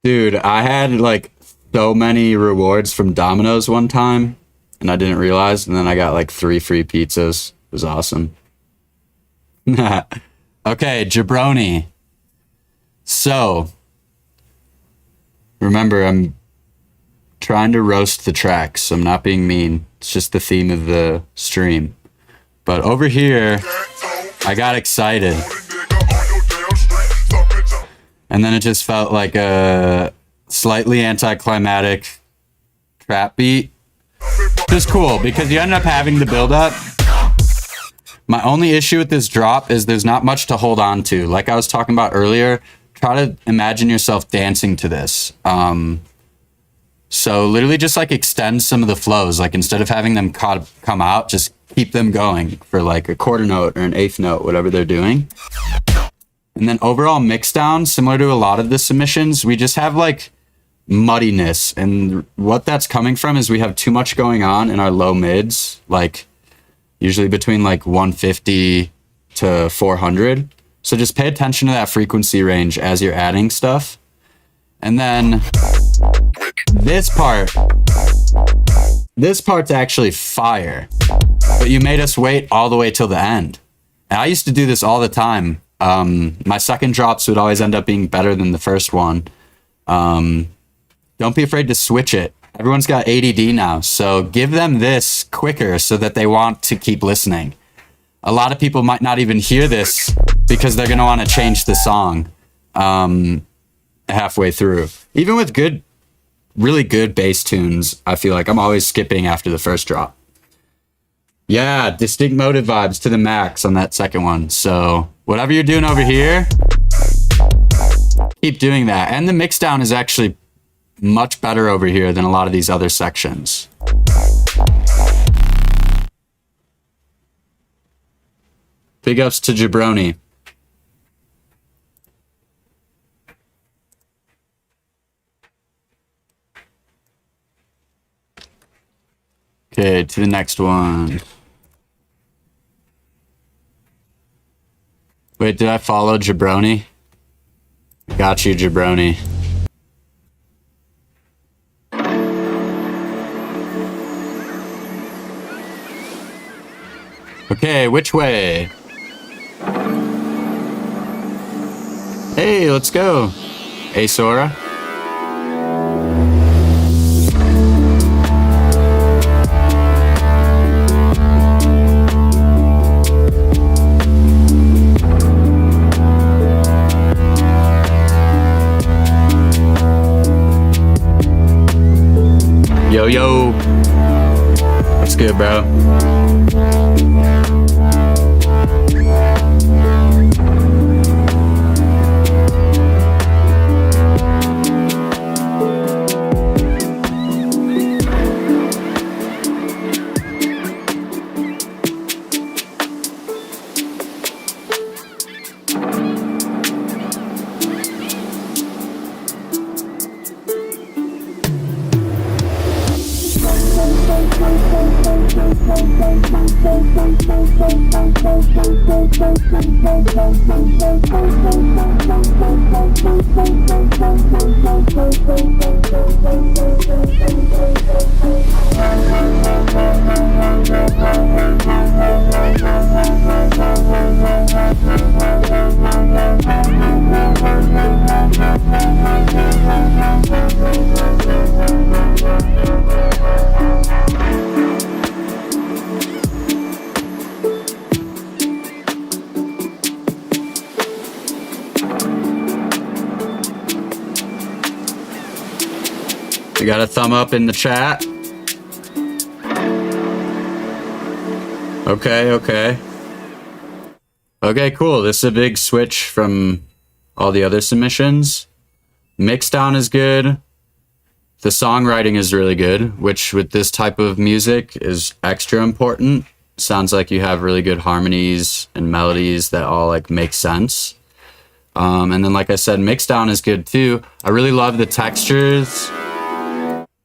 Dude, I had like so many rewards from Domino's one time and I didn't realize, and then I got like 3 free pizzas. It was awesome. Okay, jabroni. So, remember, I'm trying to roast the tracks. I'm not being mean. It's just the theme of the stream. But over here, I got excited. And then it just felt like a slightly anticlimactic trap beat. Just cool, because you end up having the build up. My only issue with this drop is there's not much to hold on to. Like I was talking about earlier, try to imagine yourself dancing to this. So literally just like extend some of the flows. Like instead of having them come out, just keep them going for like a quarter note or an eighth note, whatever they're doing. And then overall mix down, similar to a lot of the submissions, we just have like muddiness. And what that's coming from is we have too much going on in our low mids, like usually between like 150 to 400. So just pay attention to that frequency range as you're adding stuff. And then this part's actually fire, but you made us wait all the way till the end. And I used to do this all the time. My second drops would always end up being better than the first one. Don't be afraid to switch it. Everyone's got ADD now, so give them this quicker so that they want to keep listening. A lot of people might not even hear this because they're going to want to change the song halfway through. Even with really good bass tunes, I feel like I'm always skipping after the first drop. Yeah, distinct motive vibes to the max on that second one. So whatever you're doing over here, keep doing that. And the mix down is actually much better over here than a lot of these other sections. Big ups to Jabroni. Okay, to the next one. Wait, did I follow Jabroni? Got you, Jabroni. Okay, which way? Hey, let's go. Hey, Sora. Yo, yo. What's good, bro? We got a thumb up in the chat. Okay. Okay, cool. This is a big switch from all the other submissions. Mixdown is good. The songwriting is really good, which with this type of music is extra important. Sounds like you have really good harmonies and melodies that all like make sense. And then, like I said, mixdown is good too. I really love the textures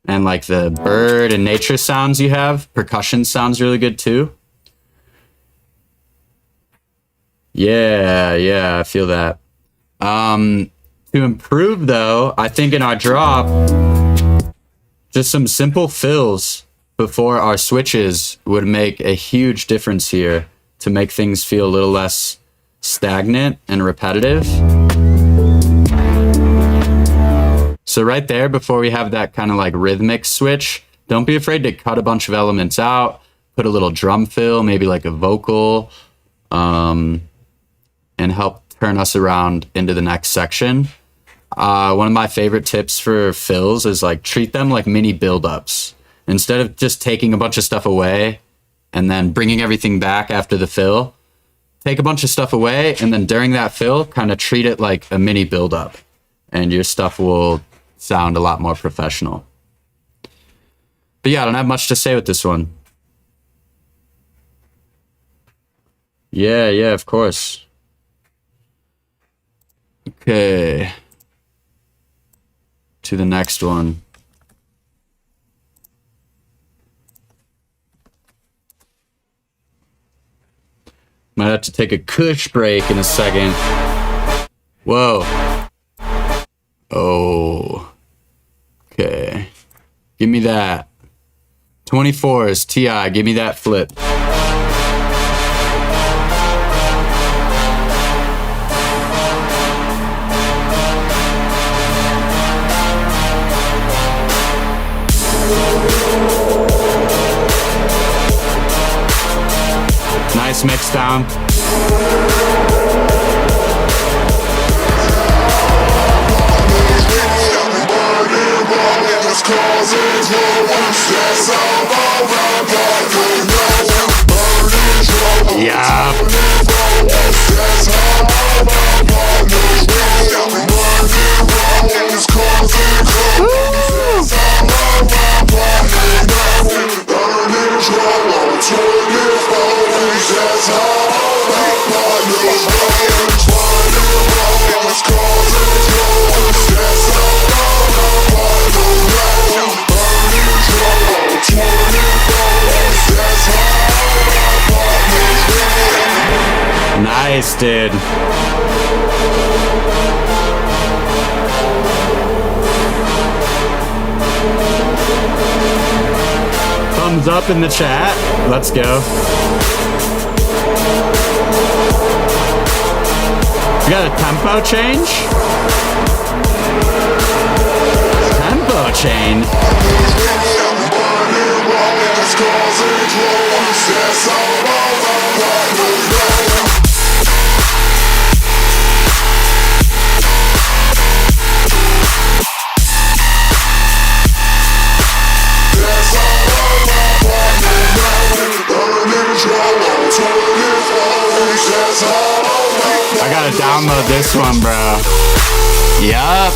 and like the bird and nature sounds you have. Percussion sounds really good too. Yeah, I feel that. To improve though, I think in our drop, just some simple fills before our switches would make a huge difference here to make things feel a little less stagnant and repetitive. So right there, before we have that kind of like rhythmic switch, don't be afraid to cut a bunch of elements out, put a little drum fill, maybe like a vocal, and help turn us around into the next section. One of my favorite tips for fills is like treat them like mini build-ups. Instead of just taking a bunch of stuff away and then bringing everything back after the fill, take a bunch of stuff away and then during that fill, kind of treat it like a mini build-up, and your stuff will sound a lot more professional. But yeah, I don't have much to say with this one. Yeah, of course. Okay. To the next one. Might have to take a kush break in a second. Whoa. Oh. Okay. Give me that. 24s, T.I., give me that flip. Nice mix down. Yeah. Woo! Nice, dude. Thumbs up in the chat. Let's go. We got a tempo change? Tempo change? I gotta download this one, bro. Yup.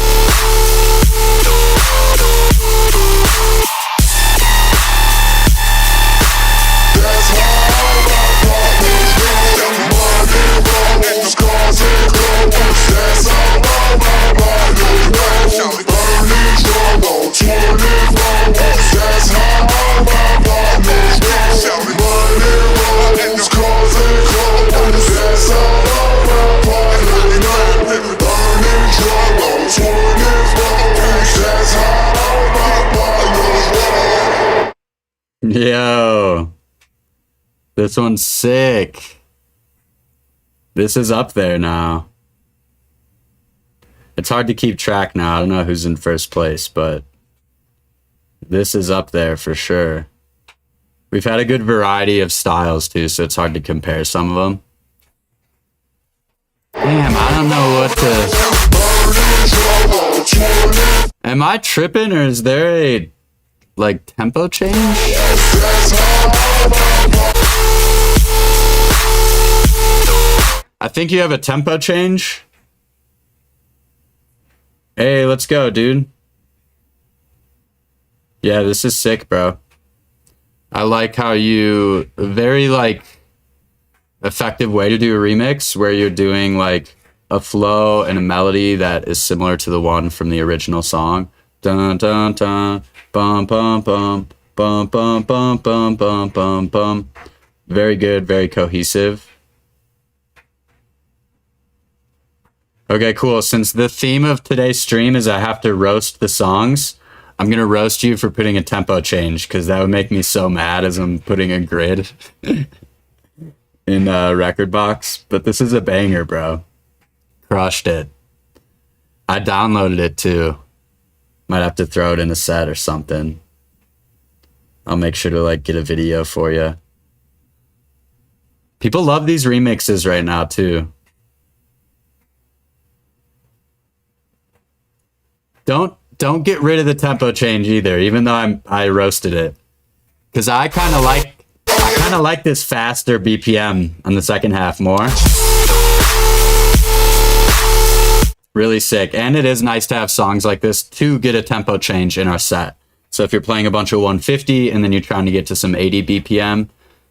Yo, this one's sick. This is up there now. It's hard to keep track now. I don't know who's in first place, but this is up there for sure. We've had a good variety of styles too, so it's hard to compare some of them. Damn, I don't know what to... Am I tripping, or is there a like tempo change? I think you have a tempo change. Hey, let's go, dude. Yeah, this is sick, bro. I like how you, very like effective way to do a remix where you're doing like a flow and a melody that is similar to the one from the original song. Dun dun dun, bum bum bum, bum bum bum bum bum bum bum. Very good, very cohesive. Okay, cool. Since the theme of today's stream is I have to roast the songs, I'm gonna roast you for putting a tempo change, because that would make me so mad as I'm putting a grid in Record Box. But this is a banger, bro. Crushed it. I downloaded it too. Might have to throw it in a set or something. I'll make sure to like get a video for you. People love these remixes right now too. Don't get rid of the tempo change either, even though I roasted it, because I kind of like this faster BPM on the second half more. Really sick, and it is nice to have songs like this to get a tempo change in our set. So if you're playing a bunch of 150 and then you're trying to get to some 80 BPM,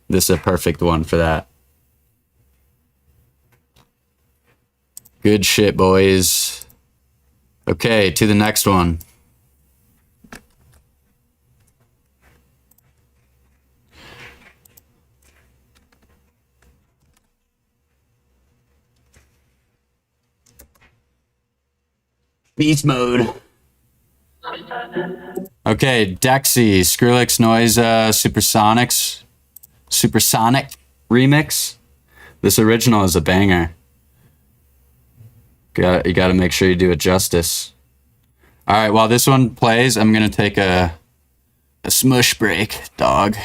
this is a perfect one for that. Good shit, boys. Okay, to the next one. Beast mode. Okay, Dexy, Skrillex Noise, Supersonic remix. This original is a banger. You gotta make sure you do it justice. All right, while this one plays, I'm gonna take a smush break, dog.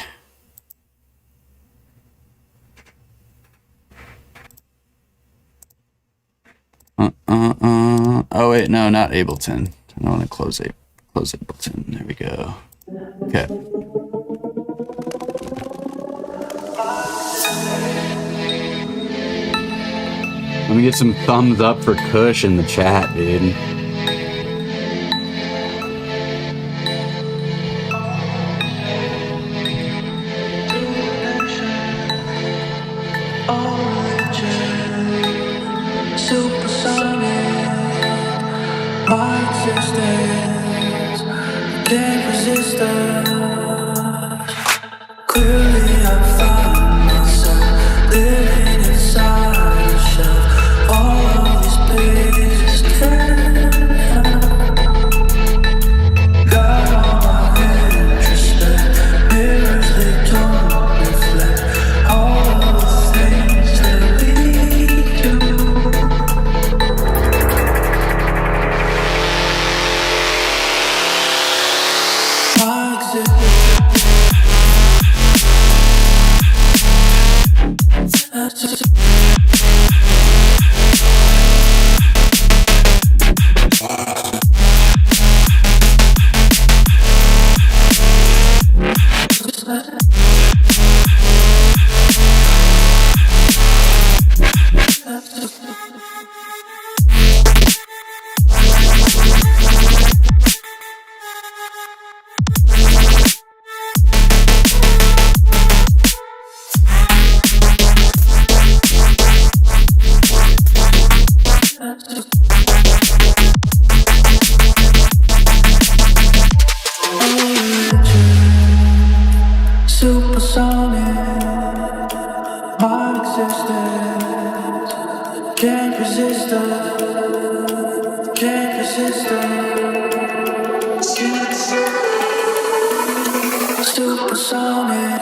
Oh wait, no, not Ableton. I want to close Ableton. There we go. Okay. Let me get some thumbs up for Kush in the chat, dude. supersonic. My existence can't resist us. Clearly I found myself living inside a shell. All of these pages can't help. Got all my introspect. Mirrors, they don't reflect all of the things that we do. My existence. Supersonic, my existence can't resist us, can't resist us. Supersonic.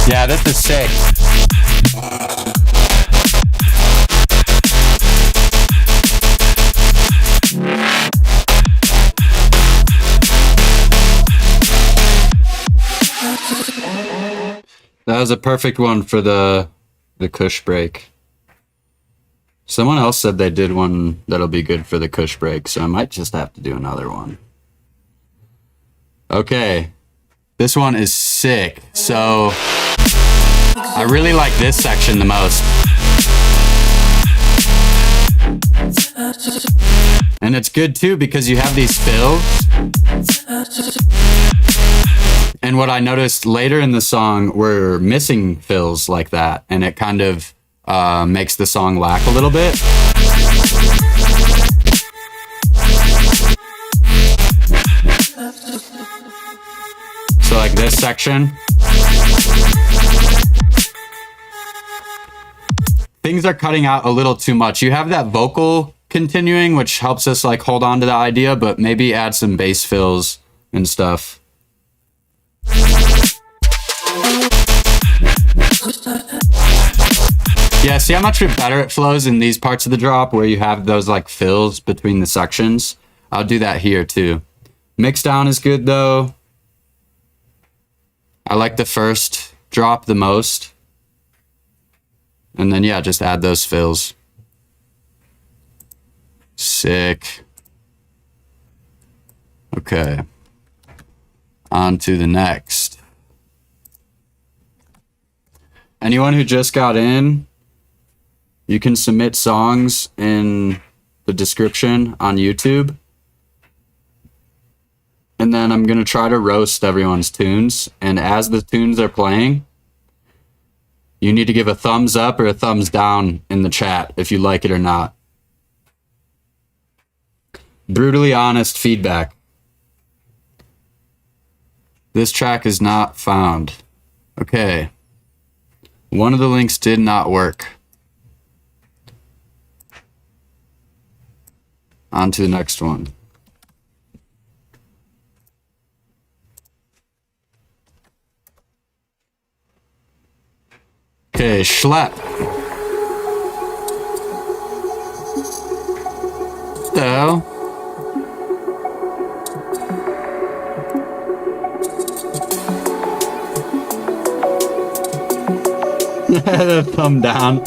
Yeah, this is sick. That was a perfect one for the Kush break. Someone else said they did one that'll be good for the Kush break, so I might just have to do another one. Okay. This one is sick. So I really like this section the most. And it's good too because you have these fills. And what I noticed later in the song, we're missing fills like that. And it kind of makes the song lack a little bit. So like this section. Things are cutting out a little too much. You have that vocal continuing, which helps us like hold on to the idea, but maybe add some bass fills and stuff. Yeah, see how much better it flows in these parts of the drop where you have those like fills between the sections? I'll do that here too. Mix down is good though. I like the first drop the most. And then yeah, just add those fills. Sick. Okay. On to the next. Anyone who just got in, you can submit songs in the description on YouTube. And then I'm going to try to roast everyone's tunes. And as the tunes are playing, you need to give a thumbs up or a thumbs down in the chat if you like it or not. Brutally honest feedback. This track is not found. Okay. One of the links did not work. On to the next one. Okay, Schlep. So. Thumb down.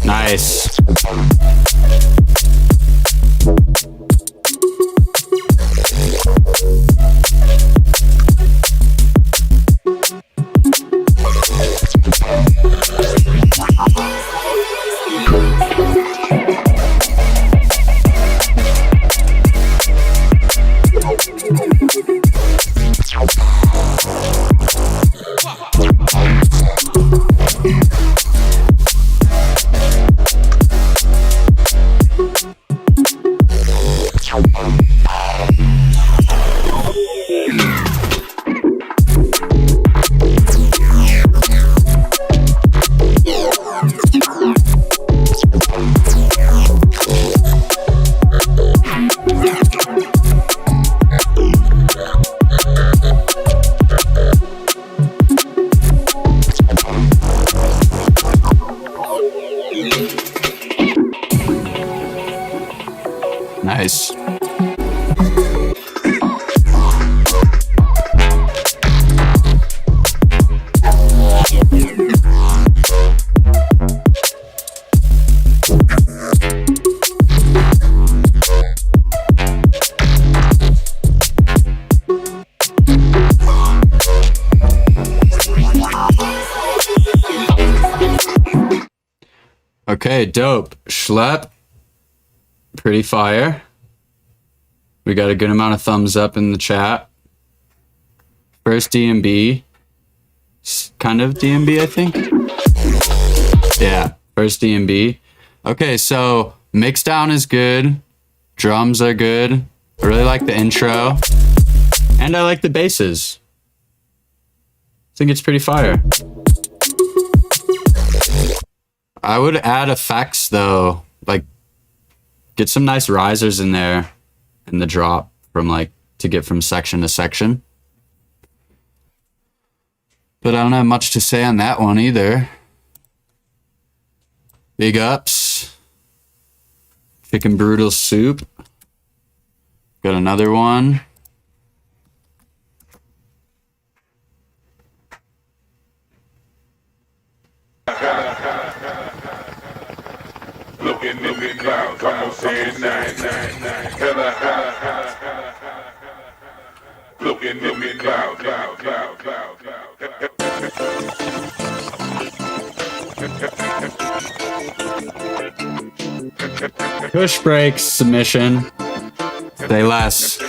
Nice. Nice. Okay, dope. Schlep. Pretty fire. We got a good amount of thumbs up in the chat. First DMB. Kind of DMB, I think. Yeah, first DMB. Okay, so mixdown is good. Drums are good. I really like the intro. And I like the basses. I think it's pretty fire. I would add effects though, like get some nice risers in there in the drop from like to get from section to section. But I don't have much to say on that one either. Big ups. Chicken Brutal Soup. Got another one. Looking in the clouds, I'm saying night. Looking in the clouds, Push breaks submission. Say less.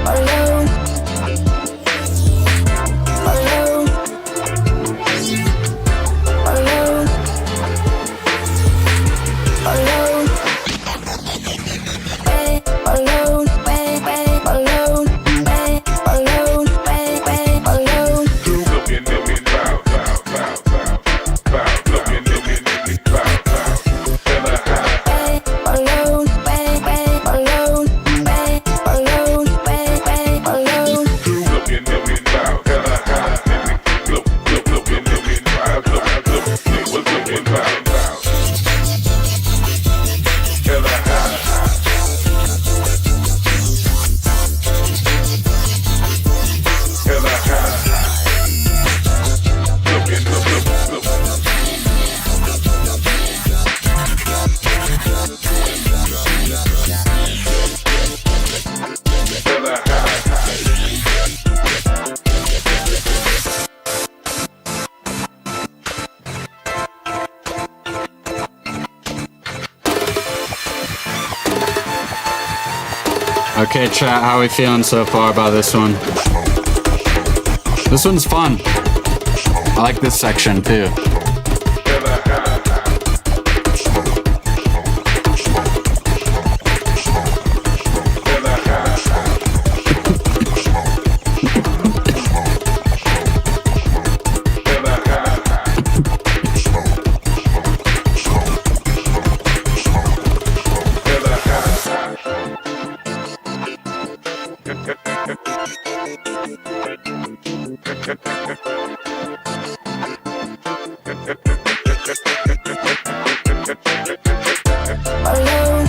Alone. Alone. Alone. Alone. Way, alone, way, alone, way, alone, way, alone. looking in the clouds, looking in the clouds, Way, alone, way, alone, way, alone, way, alone. looking in the clouds, looking in the clouds, they was looking clouds. Okay, chat, how are we feeling so far about this one? This one's fun. I like this section too. Alone.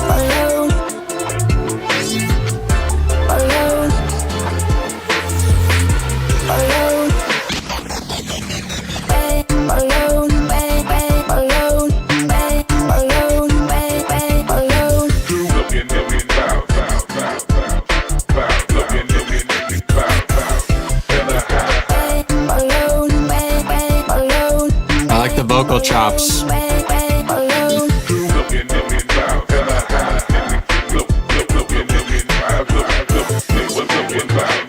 Alone. Alone. Alone. Way, alone, way, alone, way, alone, way, alone. Looking in the clouds, looking in the clouds, Way, alone, way, alone. I like the vocal chops. Way, alone. looking in the clouds, looking in the clouds, they was looking clouds.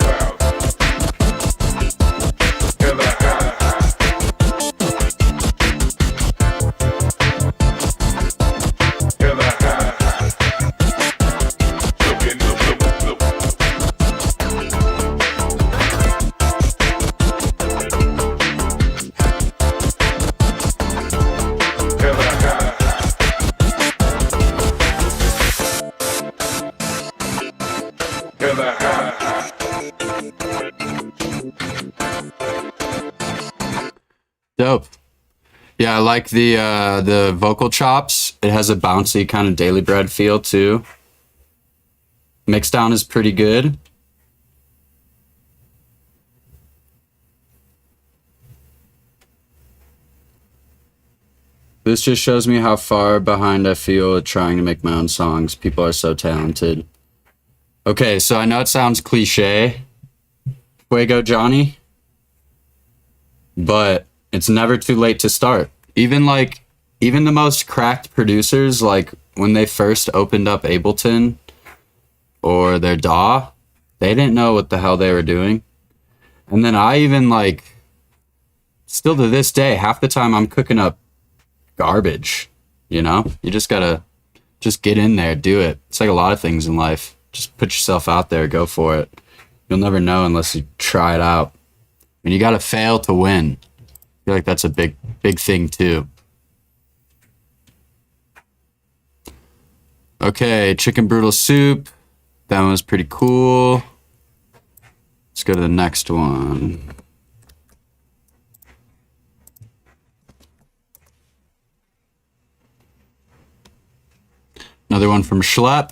Dope. Yeah, I like the vocal chops. It has a bouncy kind of Daily Bread feel too. Mixdown is pretty good. This just shows me how far behind I feel at trying to make my own songs. People are so talented. Okay, so I know it sounds cliche, Fuego Johnny, but it's never too late to start. Even the most cracked producers, like when they first opened up Ableton or their DAW, they didn't know what the hell they were doing. And then I even still to this day, half the time I'm cooking up garbage, you know? You just gotta get in there, do it. It's like a lot of things in life. Just put yourself out there, go for it. You'll never know unless you try it out. And you gotta fail to win. I feel like that's a big thing too. Okay, chicken broodle soup. That one was pretty cool. Let's go to the next one. Another one from Schlep.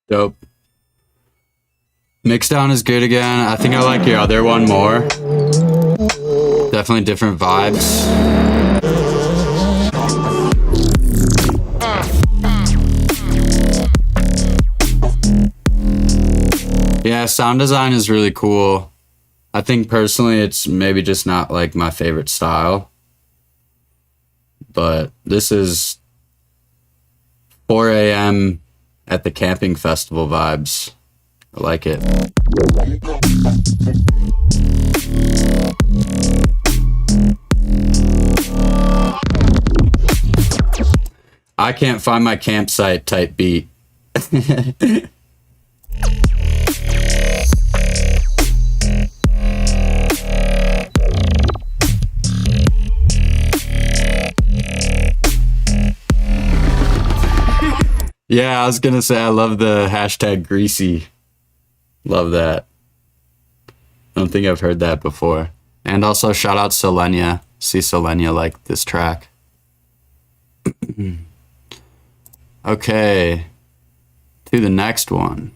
Dope. Mixdown is good again. I think I like your other one more. Definitely different vibes. Yeah, sound design is really cool. I think personally it's maybe just not like my favorite style. But this is 4 a.m. at the camping festival vibes. I like it. I can't find my campsite type beat. Yeah, I was gonna say I love the hashtag greasy. Love that. I don't think I've heard that before. And also shout out Selenia. See Selenia like this track. Okay. To the next one.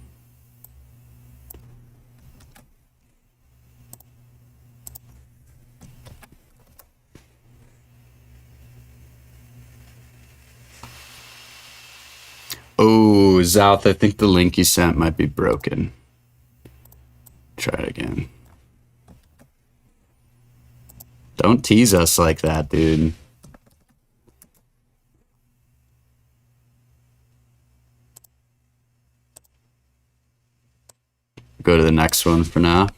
Oh, Zouth, I think the link you sent might be broken. Try it again. Don't tease us like that, dude. Go to the next one for now.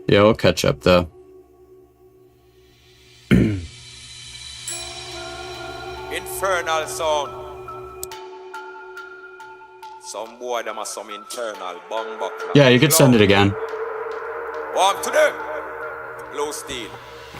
Yeah, we'll catch up though. Infernal sound. Some boy them are some internal bomb. Yeah, you could send it again. Warm to them. Low steel.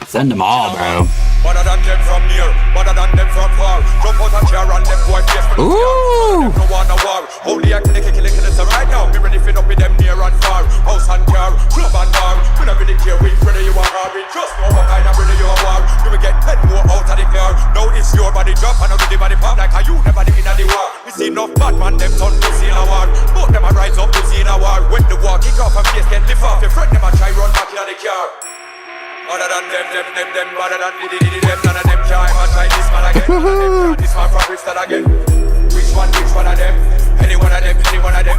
Send them all, bro. Better than them from near, better than them from far. Jump out a chair and them boy face for the Ooh. no one a war. Only I kill it right now. Me ready fit up with them near and far. House and car, club and bar. We not really care which brother you are. We just know what kind of brother you are. You will get 10 more out of the car. Now it's your body drop and not the body pop like how you never did in the war. We see enough bad man them turn to see in a war. Both them a rise up to see in a war. When the war kick off and face get lift off. Your friend them a try run back in the car. Other than them, better than them, none of them can't even try this man again. This man from Bristol again. Which one of them? Any one of them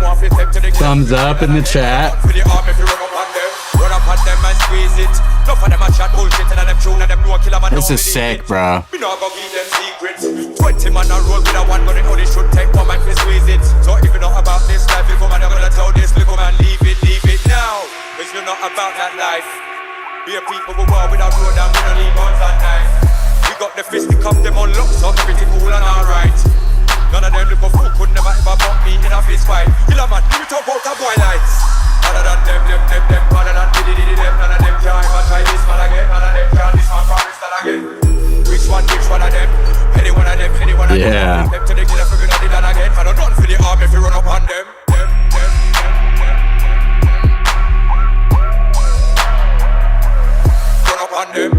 want to step to the Thumbs up in the chat. For the arm if you run up on them and squeeze it. Enough of them a chat bullshit and them tune and them know a killer man. This is sick, bro. We not go give them secrets. 20 man a roll with a one gun, how they should take one man to squeeze it. So if you know about this life, you come and I'm gonna tell this, little man, leave it now. Cause you're not about that life. We are people who war without road and we don't need guns and knives. We got the fist to cuff them on lock, so everything cool and alright. None of them little fool could never ever bump me in a fist fight. Killer man, give it up out the boy lights. Other than them, other than them, none of them can't even try this man again. None of them can't this man from Bristol again. Which one of them? Any one of them, Yeah. Them to the killer for gonna do that again. I don't run for the arm if you run up on them. On them.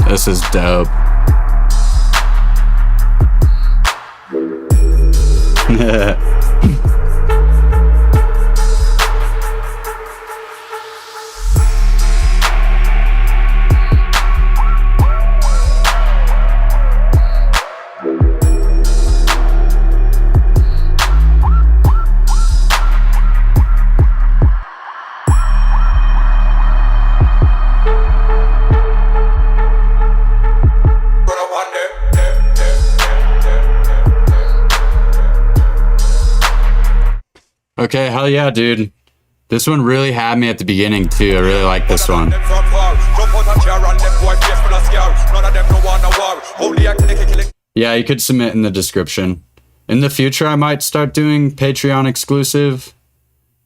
This is dope. Okay, hell yeah, dude. This one really had me at the beginning too. I really like this one. Yeah, you could submit in the description. In the future, I might start doing Patreon exclusive.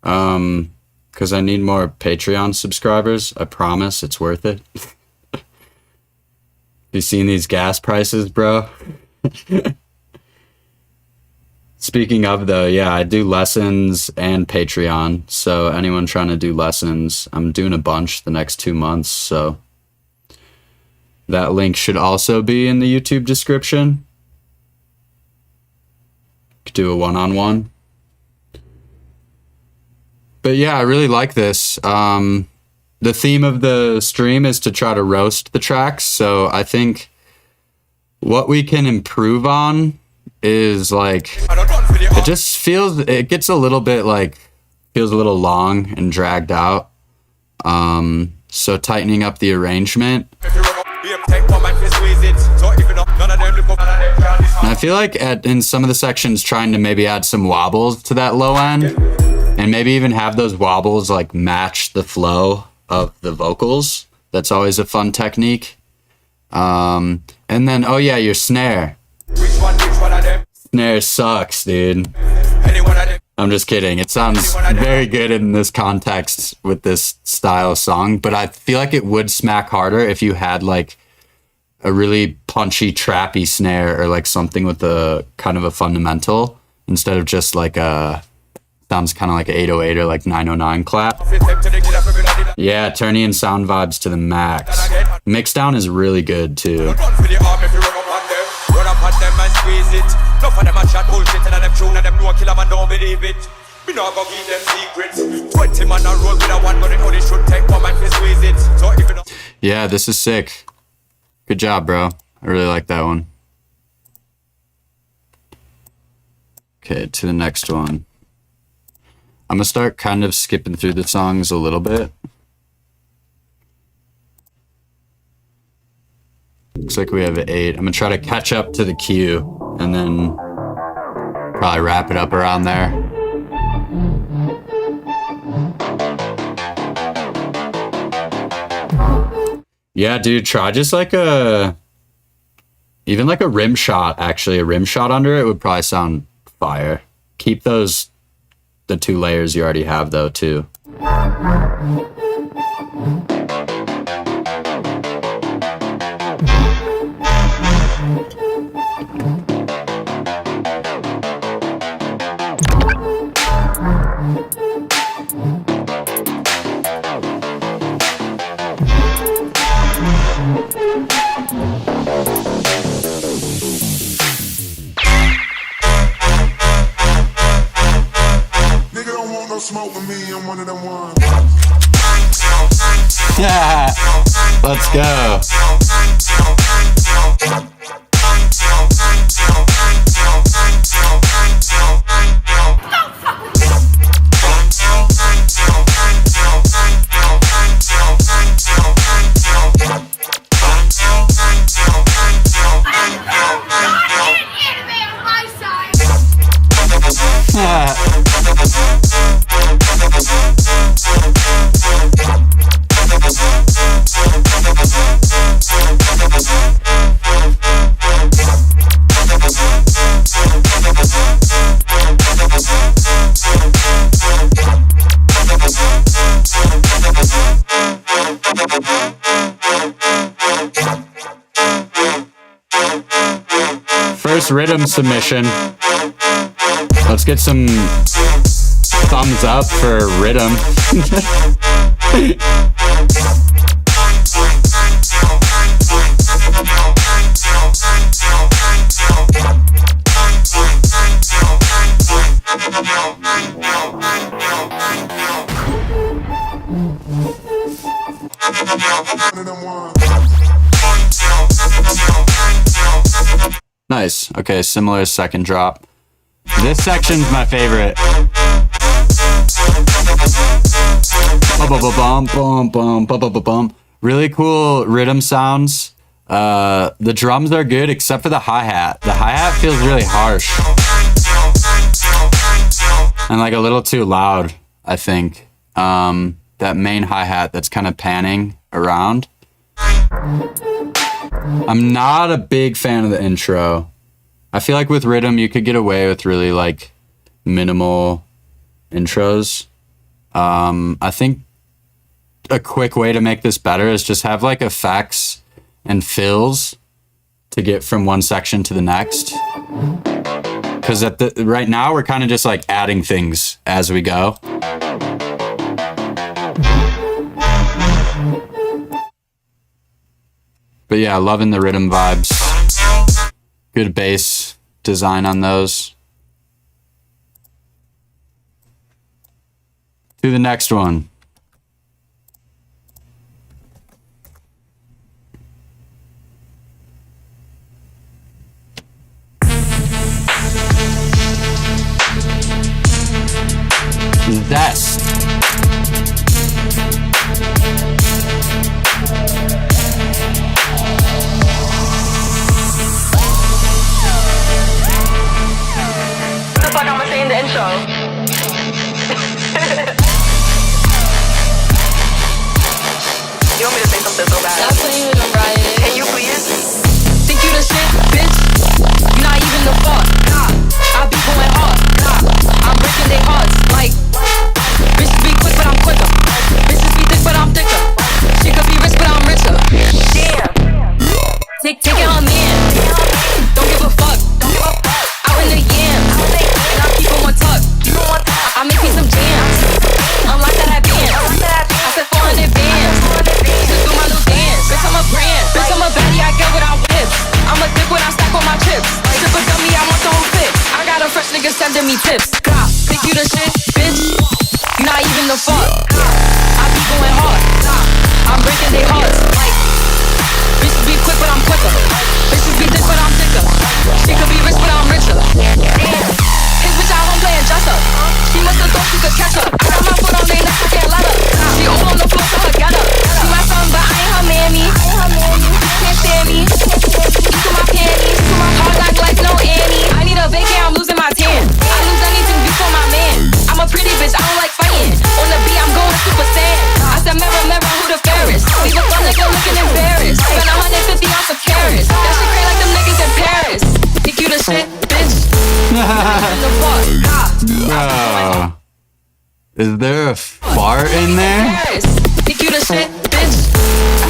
Because I need more Patreon subscribers. I promise, it's worth it. You seen these gas prices, bro? Speaking of though, yeah, I do lessons and Patreon. So anyone trying to do lessons, I'm doing a bunch the next 2 months. So that link should also be in the YouTube description. Could do a one-on-one. But yeah, I really like this. The theme of the stream is to try to roast the tracks. So I think what we can improve on is like, it just feels, it gets a little bit like, feels a little long and dragged out. So tightening up the arrangement. And I feel like in some of the sections trying to maybe add some wobbles to that low end and maybe even have those wobbles like match the flow of the vocals. That's always a fun technique. And then, oh yeah, your snare. Snare sucks, dude. I'm just kidding. It sounds very good in this context with this style of song, but I feel like it would smack harder if you had like a really punchy, trappy snare or like something with a kind of a fundamental instead of just like a sounds kind of like 808 or like 909 clap. Yeah, turning in sound vibes to the max. Mixdown is really good too. Yeah, this is sick. Good job, bro. I really like that one. Okay, to the next one. I'm gonna start kind of skipping through the songs a little bit. Looks like we have 8. I'm gonna try to catch up to the queue and then probably wrap it up around there. Yeah, dude, try just like even like a rim shot, actually. A rim shot under it would probably sound fire. Keep those, the 2 layers you already have though, too. Smoke with me, I'm one of them ones. Yeah, let's go. First rhythm submission. Let's get some thumbs up for rhythm. Nice. Okay, similar second drop. This section's my favorite. Really cool rhythm sounds. The drums are good except for the hi-hat. The hi-hat feels really harsh. And like a little too loud, I think. That main hi-hat that's kind of panning around. I'm not a big fan of the intro. I feel like with rhythm, you could get away with really like minimal intros. I think a quick way to make this better is just have like effects and fills to get from one section to the next. Because right now we're kind of just like adding things as we go. But yeah, loving the rhythm vibes. Good bass design on those. To the next one. Zest. What the fuck I'ma say in the intro? You want me to say something so bad? Stop playing with them, Brian. Can you please? Think you the shit, bitch? You not even the fuck. Nah, I be going hard. Nah, I'm breaking they heart. give me tips. Think you the shit, bitch? You not even the fuck. I be going hard. I'm breaking their hearts. Like, bitches be quick, but I'm quicker. Bitches be thick, but I'm thicker. She could be rich, but I'm richer. His bitch at home playing dress up. She must have thought she could catch up. I got my foot on their neck, I can't let her. She all on the floor, so her get up. She my son, but I ain't her mammy. Can't stand me. You to my panties. Hard like life, no Annie. I need a vacay, I'm losing my tan. I lose anything before my man. I'm a pretty bitch, I don't like fighting. On the beat, I'm going super saiyan. I said, mirror, mirror, who the fairest? Leave a fun nigga looking embarrassed. Spend 150 ounce of carrots. That shit crazy like them niggas in Paris. Think you the shit, bitch? Bro. Is there a fart in there? Think you the shit, bitch?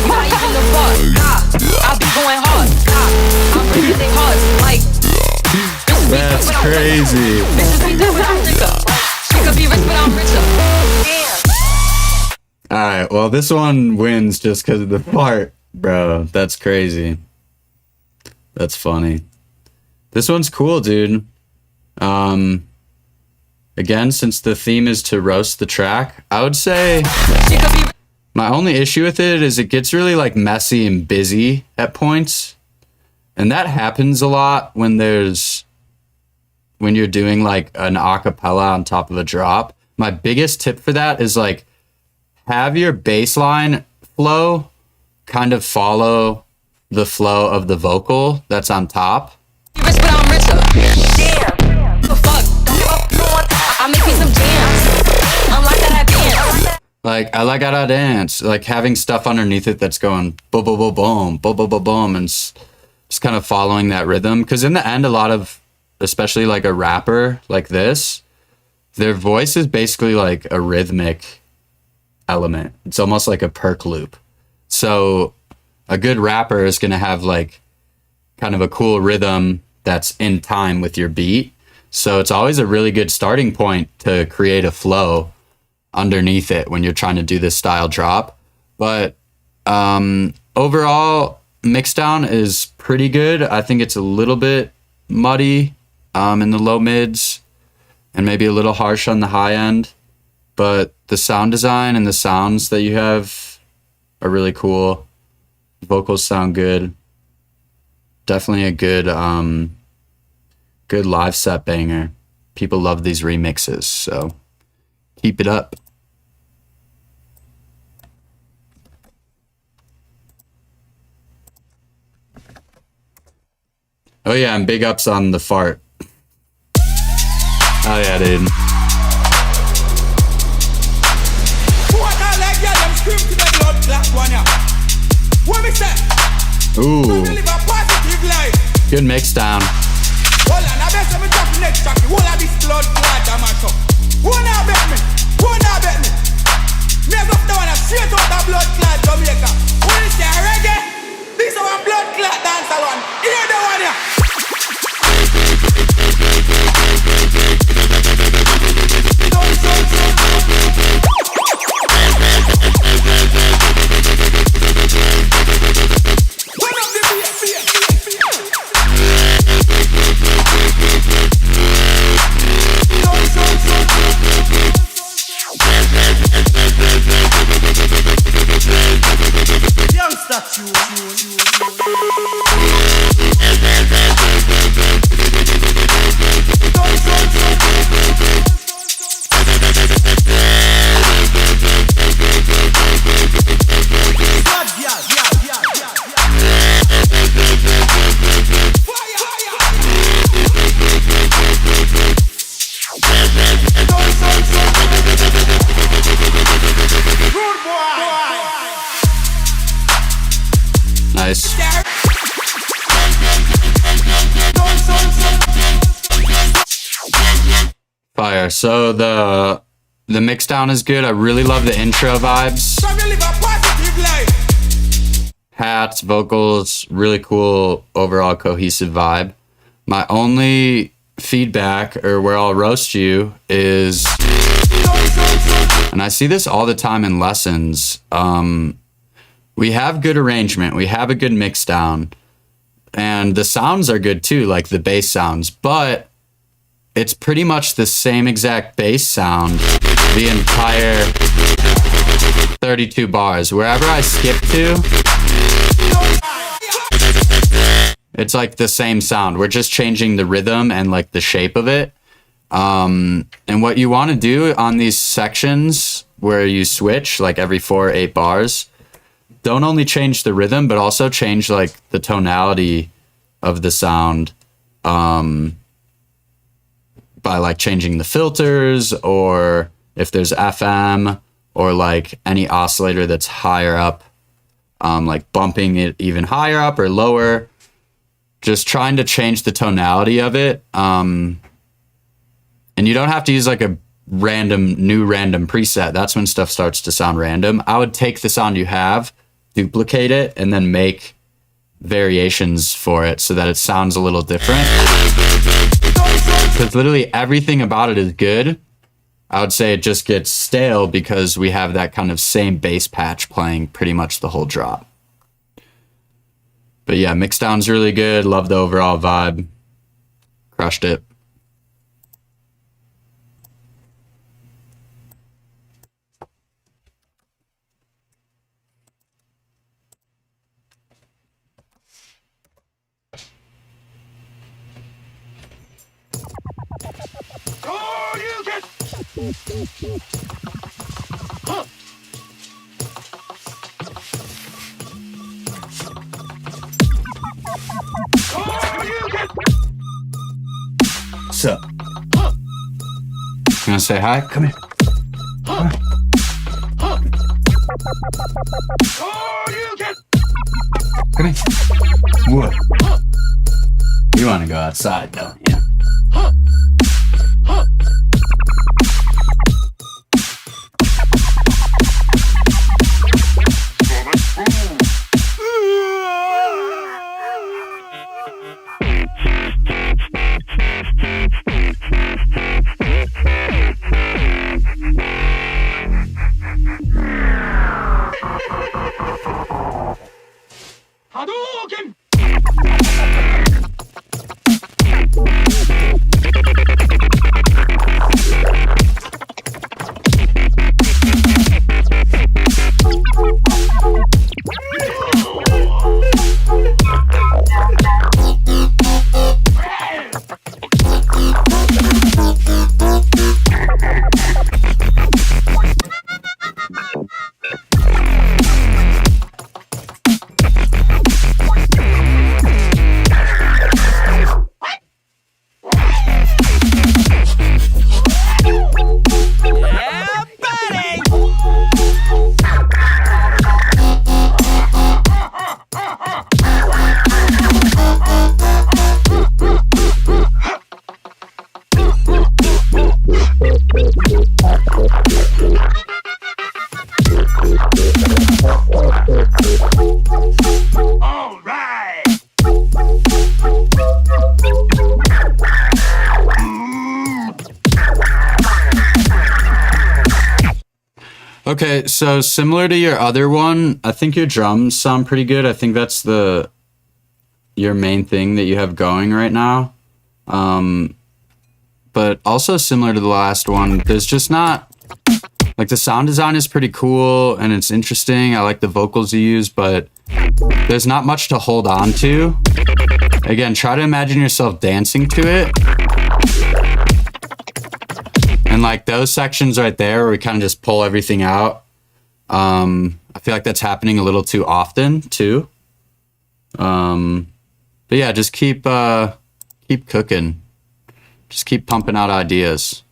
Not even the fuck. I'll be going hard. I'm breaking their hearts. Like, that's crazy. Bitches be good, but I'm thicker. She could be rich, but I'm richer. Alright, well, this one wins just because of the fart, bro. That's crazy. That's funny. This one's cool, dude. Again, since the theme is to roast the track, I would say my only issue with it is it gets really like messy and busy at points. And that happens a lot when you're doing like an acapella on top of a drop. My biggest tip for that is like have your bass line flow kind of follow the flow of the vocal that's on top. Rich, but I'm richer. Damn. The fuck? I make me some jams. I'm like that dance. Like I like how to dance. Like having stuff underneath it that's going boom, boom, boom, boom, boom, boom, boom, boom, and just kind of following that rhythm. Because in the end, a lot of, especially like a rapper like this, their voice is basically like a rhythmic element. It's almost like a perk loop. So a good rapper is going to have like kind of a cool rhythm that's in time with your beat. So it's always a really good starting point to create a flow underneath it when you're trying to do this style drop. But overall, mixdown is pretty good. I think it's a little bit muddy in the low mids and maybe a little harsh on the high end. But the sound design and the sounds that you have are really cool. Vocals sound good. Definitely a good good live set banger. People love these remixes, so keep it up. Oh yeah, and big ups on the fart. Oh yeah, dude. Ooh. Good mix down. Hold on, I bet some drop the next track. Who are this blood clot a mash up? Who now bet me? Who now bet me? Make up the one that straight out the blood clot Jamaica. Who is there reggae? This is our blood clot dance alone. Hear the one here. Turn up the bass. Youngster tune. Nice. Fire. So the mix down is good. I really love the intro vibes. Hats, vocals, really cool overall cohesive vibe. My only feedback, or where I'll roast you, is, and I see this all the time in lessons, we have good arrangement, we have a good mix down, and the sounds are good too, like the bass sounds, but it's pretty much the same exact bass sound the entire 32 bars. Wherever I skip to, it's like the same sound. We're just changing the rhythm and like the shape of it. And what you want to do on these sections where you switch like every 4 or 8 bars, don't only change the rhythm, but also change like the tonality of the sound by like changing the filters, or if there's FM or like any oscillator that's higher up, like bumping it even higher up or lower, just trying to change the tonality of it. And you don't have to use like a random preset. That's when stuff starts to sound random. I would take the sound you have, duplicate it, and then make variations for it so that it sounds a little different. Because literally everything about it is good. I would say it just gets stale because we have that kind of same bass patch playing pretty much the whole drop. But yeah, mixdown's really good. Love the overall vibe. Crushed it. What's up? You wanna say hi? Come here. Come here. Come here. What? You wanna go outside, don't you? Okay, so similar to your other one, I think your drums sound pretty good. I think that's your main thing that you have going right now. But also similar to the last one, there's just not, like, the sound design is pretty cool and it's interesting. I like the vocals you use, but there's not much to hold on to. Again, try to imagine yourself dancing to it. And like those sections right there where we kind of just pull everything out, I feel like that's happening a little too often too. But yeah, just keep cooking. Just keep pumping out ideas.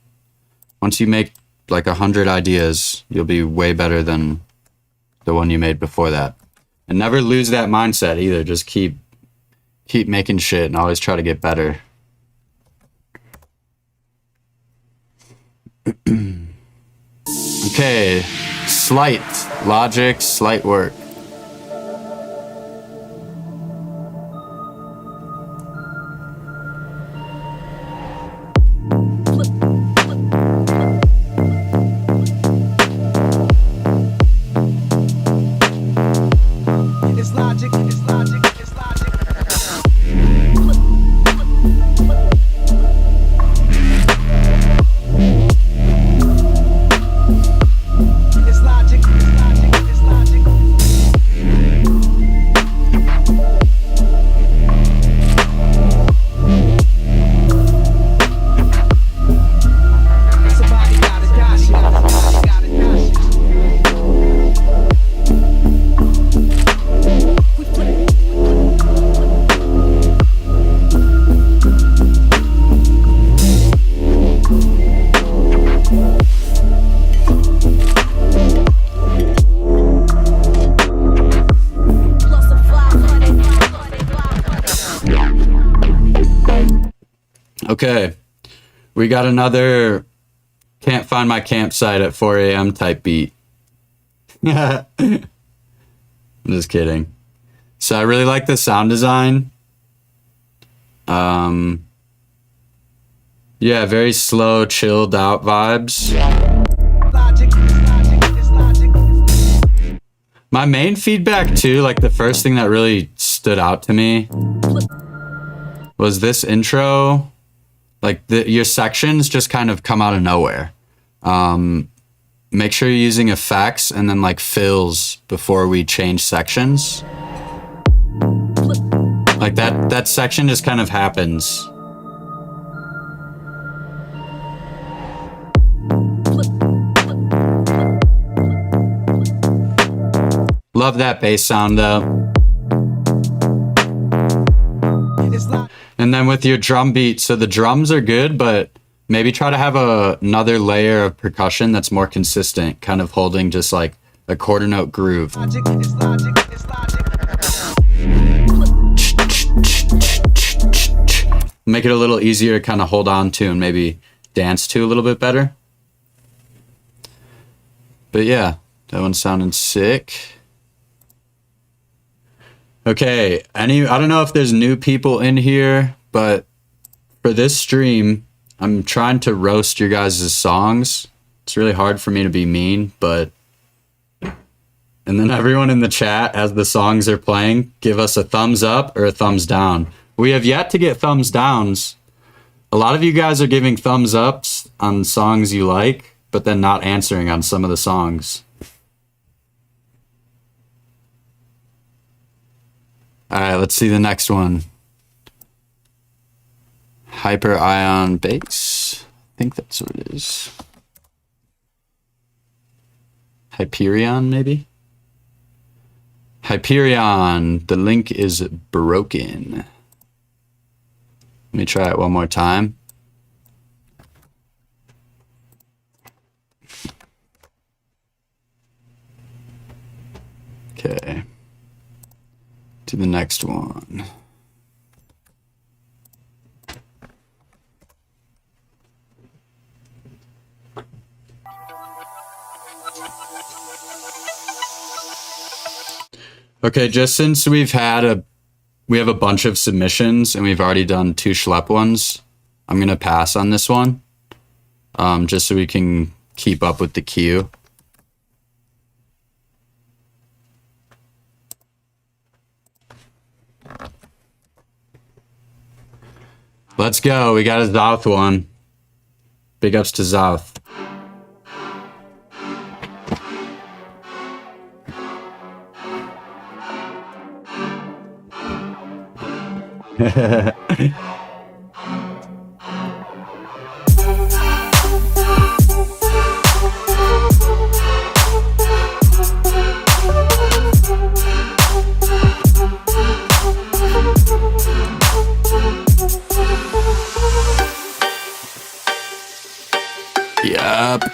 Once you make like 100 ideas, you'll be way better than the one you made before that. And never lose that mindset either. Just keep making shit and always try to get better. Okay, slight logic, slight work. It's logic, it's logic, it's logic. Okay. We got another can't find my campsite at 4 a.m. type beat. I'm just kidding. So I really like the sound design. Yeah, very slow, chilled out vibes. My main feedback too, like the first thing that really stood out to me was this intro. Like your sections just kind of come out of nowhere. Make sure you're using effects and then like fills before we change sections. Like that section just kind of happens. Love that bass sound though. And then with your drum beat, so the drums are good, but maybe try to have another layer of percussion that's more consistent, kind of holding just like a quarter note groove. Make it a little easier to kind of hold on to and maybe dance to a little bit better. But yeah, that one sounded sick. Okay, I don't know if there's new people in here, but for this stream, I'm trying to roast your guys' songs. It's really hard for me to be mean, but... And then everyone in the chat, as the songs are playing, give us a thumbs up or a thumbs down. We have yet to get thumbs downs. A lot of you guys are giving thumbs ups on songs you like, but then not answering on some of the songs. All right, let's see the next one. Hyper ion bass. I think that's what it is. Hyperion, maybe? Hyperion. The link is broken. Let me try it one more time. Okay. To the next one. Okay, just since we have a bunch of submissions and we've already done 2 schlep ones, I'm gonna pass on this one, just so we can keep up with the queue. Let's go. We got a Zouth one. Big ups to Zouth. Yup.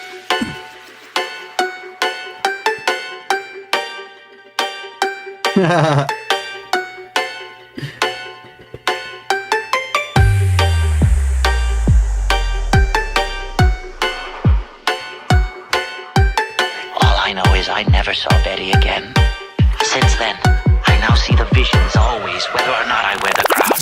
All I know is I never saw Betty again. Since then, I now see the visions always, whether or not I wear the crown.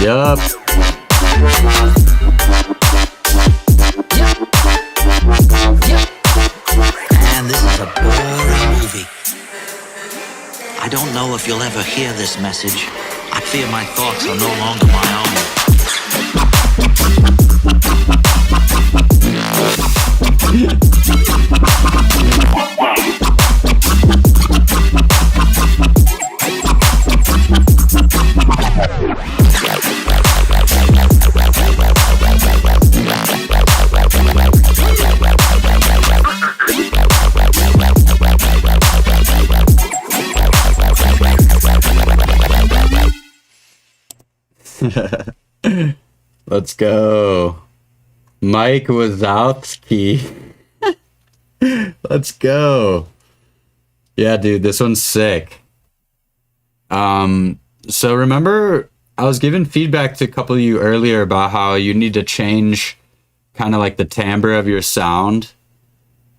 Yup. Man, this is a boring movie. I don't know if you'll ever hear this message. I fear my thoughts are no longer my Let's go. Mike Wazowski. Let's go. Yeah, dude, this one's sick. So remember I was giving feedback to a couple of you earlier about how you need to change kind of like the timbre of your sound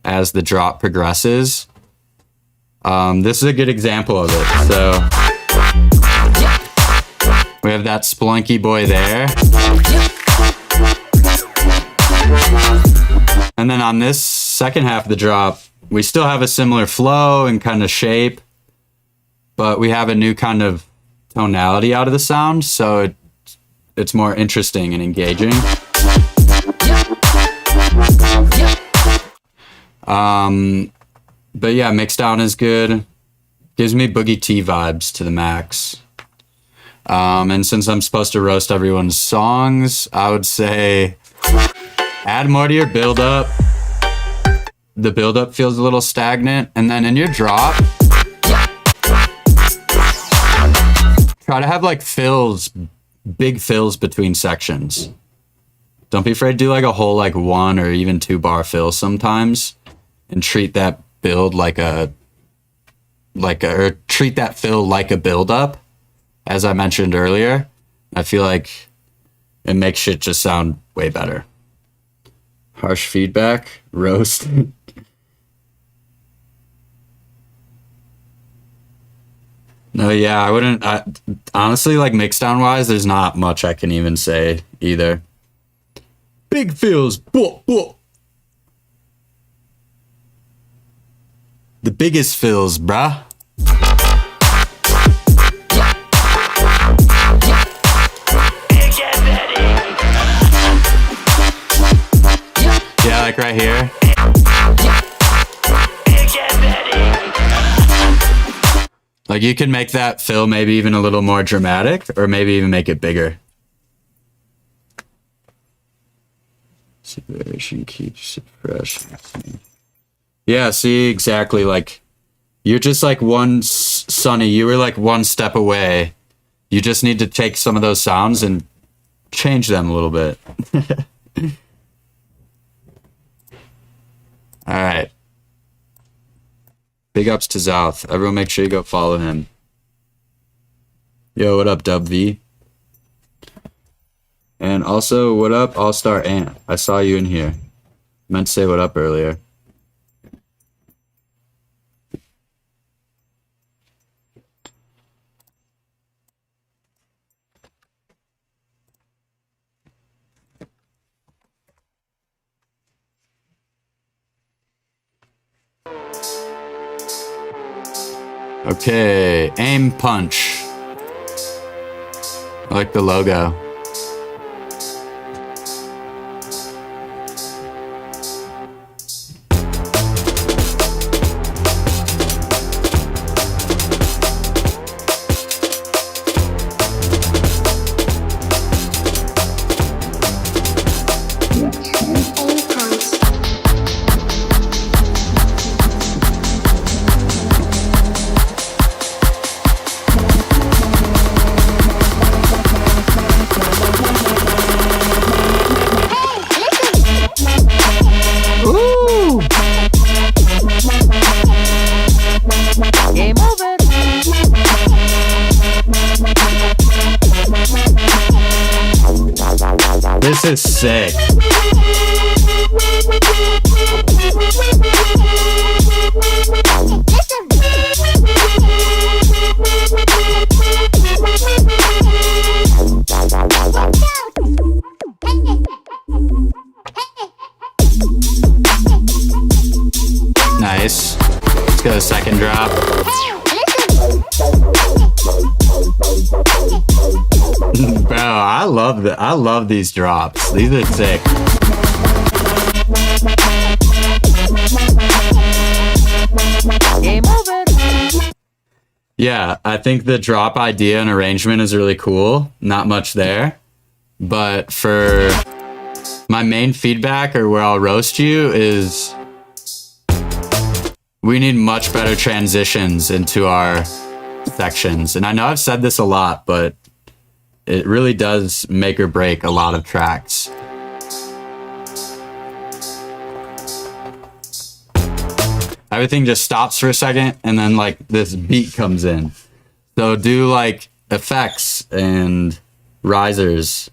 as the drop progresses. This is a good example of it. So we have that splunky boy there. And then on this second half of the drop, we still have a similar flow and kind of shape, but we have a new kind of tonality out of the sound, so it's more interesting and engaging. But yeah, mixdown is good. Gives me Boogie T vibes to the max. And since I'm supposed to roast everyone's songs, I would say add more to your build-up. The build-up feels a little stagnant. And then in your drop, try to have like fills, big fills between sections. Don't be afraid to do like a whole like 1 or even 2 bar fill sometimes, and treat that build or treat that fill like a build-up. As I mentioned earlier, I feel like it makes shit just sound way better. Harsh feedback, roast. No, yeah, I wouldn't. Honestly, like mixdown wise, there's not much I can even say either. Big fills. The biggest fills, bruh. Yeah, like right here. Like you can make that fill maybe even a little more dramatic, or maybe even make it bigger. Separation keeps it fresh. Yeah, see, exactly. Like you're just like Sonny, you were like one step away. You just need to take some of those sounds and change them a little bit. All right. Big ups to Zouth. Everyone make sure you go follow him. Yo, what up, Dub V? And also, what up, All-Star Ant? I saw you in here. Meant to say what up earlier. Okay, aim punch. I like the logo. This is sick. Nice. Let's go second drop. Bro, I love these drops. These are sick. Game over. Yeah, I think the drop idea and arrangement is really cool. Not much there. But for my main feedback, or where I'll roast you, is we need much better transitions into our sections. And I know I've said this a lot, but it really does make or break a lot of tracks. Everything just stops for a second and then like this beat comes in. So do like effects and risers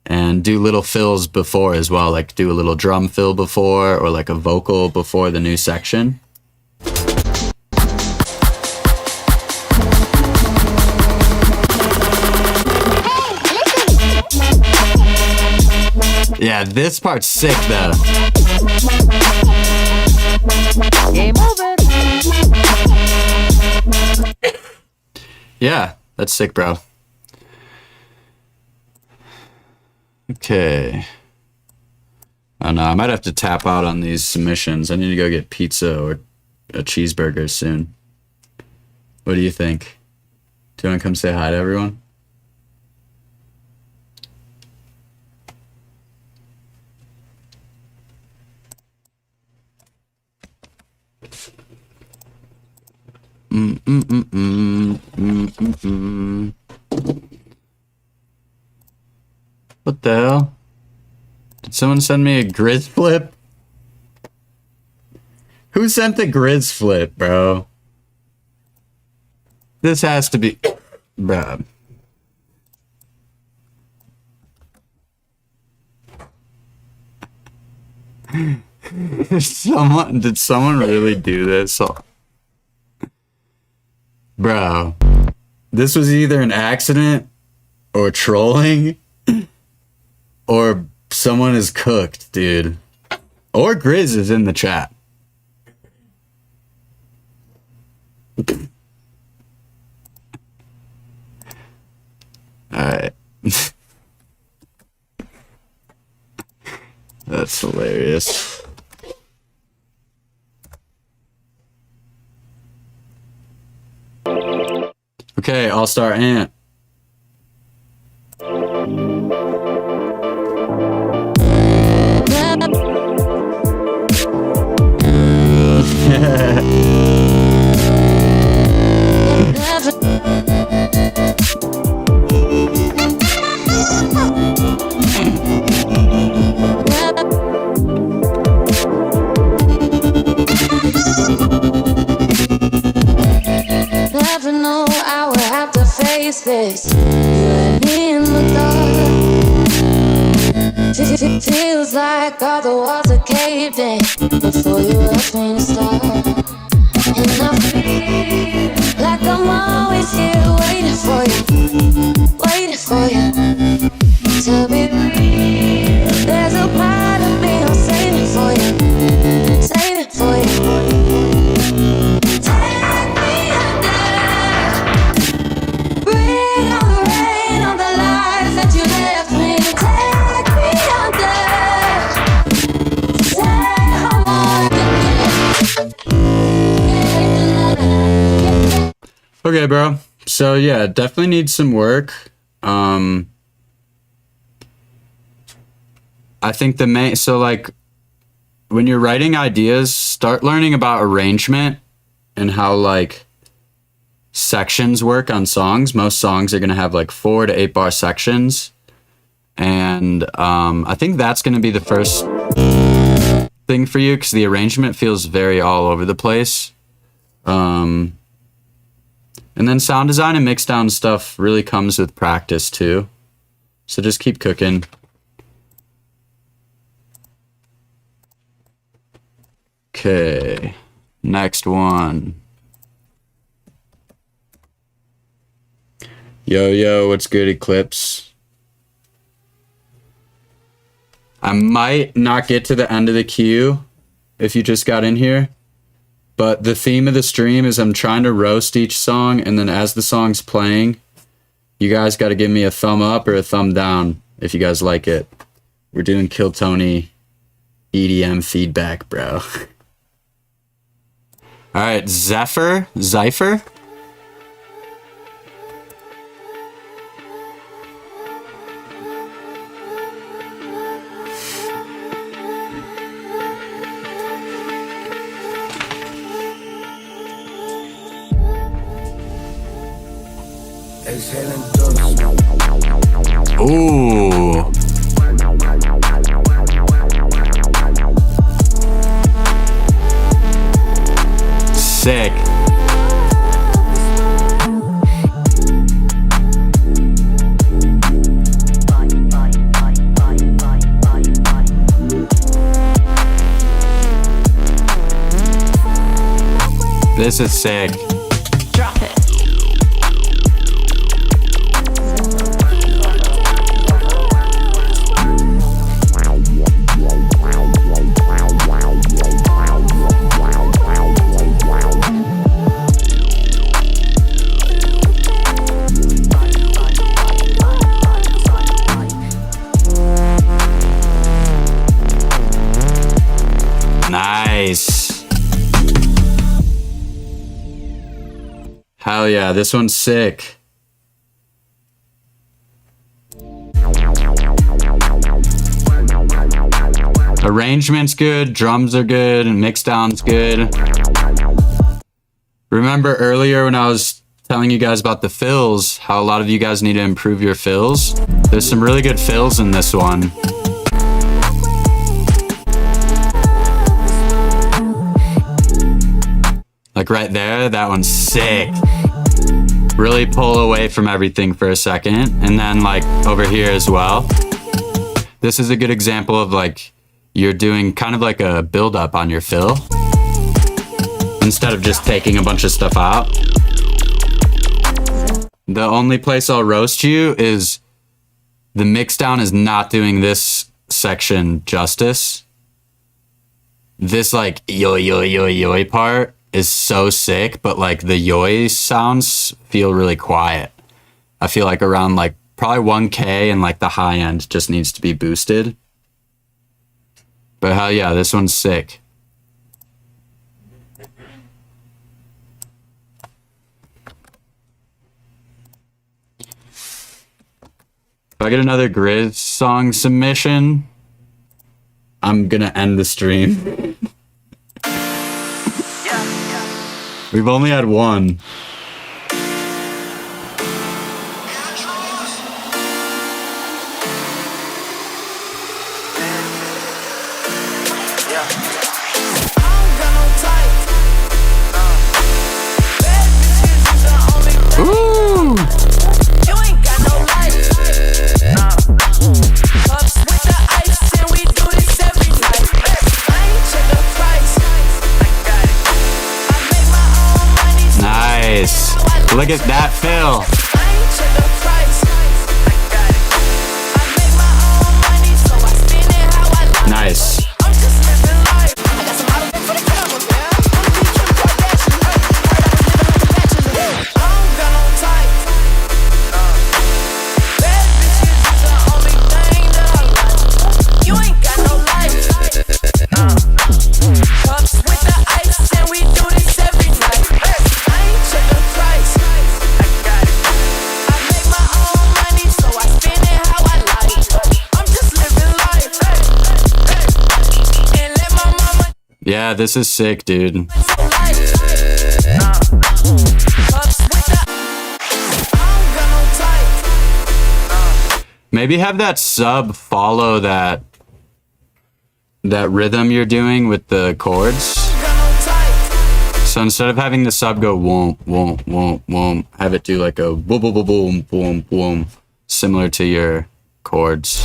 and do little fills before as well. Like do a little drum fill before or like a vocal before the new section. Yeah, this part's sick though. Game over. Yeah, that's sick, bro. Okay. Oh no, I might have to tap out on these submissions. I need to go get pizza or a cheeseburger soon. What do you think? Do you want to come say hi to everyone? What the hell? Did someone send me a Grizz flip? Who sent the Grizz flip, bro? This has to be... Bruh. Did someone really do this? Bro, this was either an accident or trolling or someone is cooked, dude. Or Grizz is in the chat. Alright. That's hilarious. Okay, All-Star Ant. Never know I would have to face this. You and me in the dark. Feels like all the walls are caved in before you asked me to start. And I feel like I'm always here waiting for you to be real. There's a part of me I'm saving for you. Take me under, breathe on the rain on the life that you left me. Take me under. Okay, bro. So yeah, definitely need some work. I think the main, so like when you're writing ideas, start learning about arrangement and how like sections work on songs. Most songs are going to have like 4 to 8 bar sections. And I think that's going to be the first thing for you because the arrangement feels very all over the place. And then sound design and mix down stuff really comes with practice too. So just keep cooking. Okay, next one. Yo, what's good, Eclipse? I might not get to the end of the queue if you just got in here. But the theme of the stream is I'm trying to roast each song, and then as the song's playing, you guys got to give me a thumb up or a thumb down if you guys like it. We're doing Kill Tony EDM feedback, bro. All right, Zypher? Exhaling dust. Ooh. Sick. This is sick. Drop it. Nice. Hell yeah, this one's sick. Arrangement's good, drums are good, and mixdown's good. Remember earlier when I was telling you guys about the fills, how a lot of you guys need to improve your fills? There's some really good fills in this one. Like right there, that one's sick. Really pull away from everything for a second. And then like over here as well. This is a good example of like, you're doing kind of like a build up on your fill. Instead of just taking a bunch of stuff out. The only place I'll roast you is the mixdown is not doing this section justice. This like yo yo yo yo part is so sick, but like the yoi sounds feel really quiet. I feel like around like probably 1K and like the high end just needs to be boosted. But hell yeah, this one's sick. If I get another Grizz song submission, I'm gonna end the stream. We've only had one. Ooh. You ain't got no life. Cups with the ice, and we do this every night. I ain't check the price. I make my own money. Nice. Look at that fill. I ain't check the price. I make my own money, so I spend it how I like. Nice. I'm just living life. I got some models for the camera, man. I'm Kim Kardashian. Heard I was living like a bachelor. I don't got no type. Bad bitches is the only thing that I like. You ain't got no life. Cups with the ice, and we do this every night. I ain't check the price. I make my own money, so I spend it how I like. I'm just living life. And let my mama. Yeah, this is sick, dude. Maybe have that sub follow that rhythm you're doing with the chords. So instead of having the sub go whoom, whoom, whoom, whoom, have it do like a boom, boom, boom, boom, boom, boom, similar to your chords.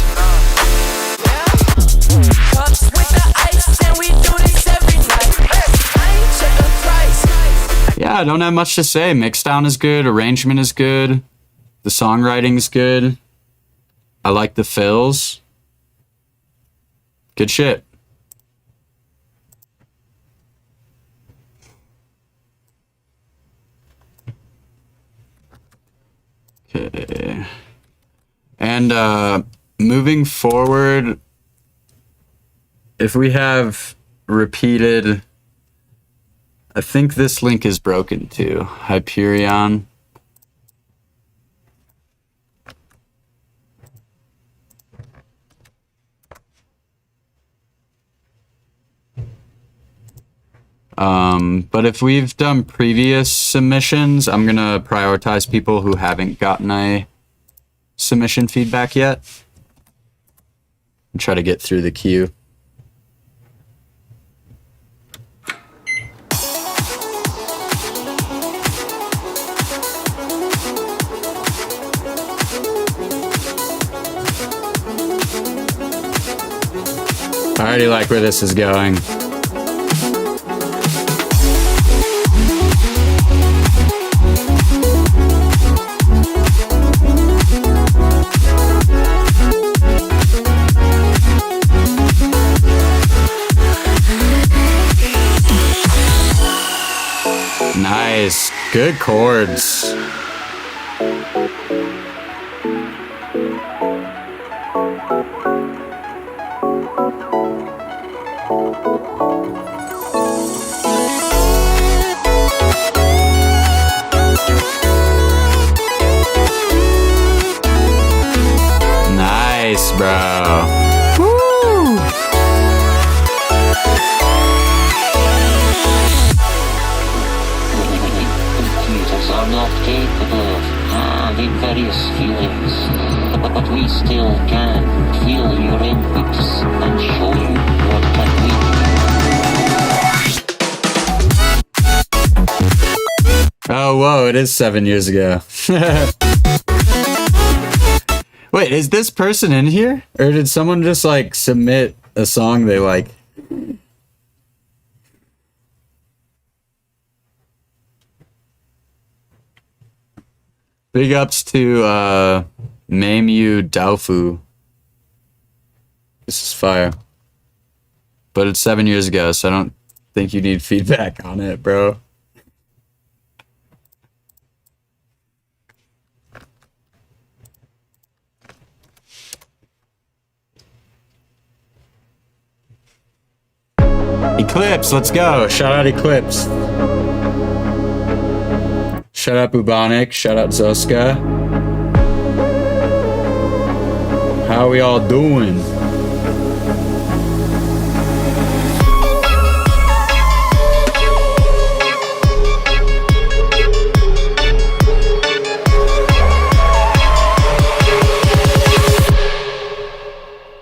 Yeah, I don't have much to say. Mixdown is good, arrangement is good, the songwriting's good. I like the fills. Good shit. Okay. And moving forward, if we have repeated, I think this link is broken too. Hyperion. But if we've done previous submissions, I'm gonna prioritize people who haven't gotten a submission feedback yet. And try to get through the queue. I already like where this is going. Nice. Good chords. Nice, bro. Woo! Computers are not capable of having various feelings, but we still can feel your inputs and show you what can we do. Oh, whoa, it is 7 years ago. Wait, is this person in here? Or did someone just, like, submit a song they like? Big ups to, Meimu Daufu. This is fire. But it's 7 years ago, so I don't think you need feedback on it, bro. Eclipse, let's go. Shout out Eclipse. Shout out Bubonic. Shout out Zoska. How we all doing?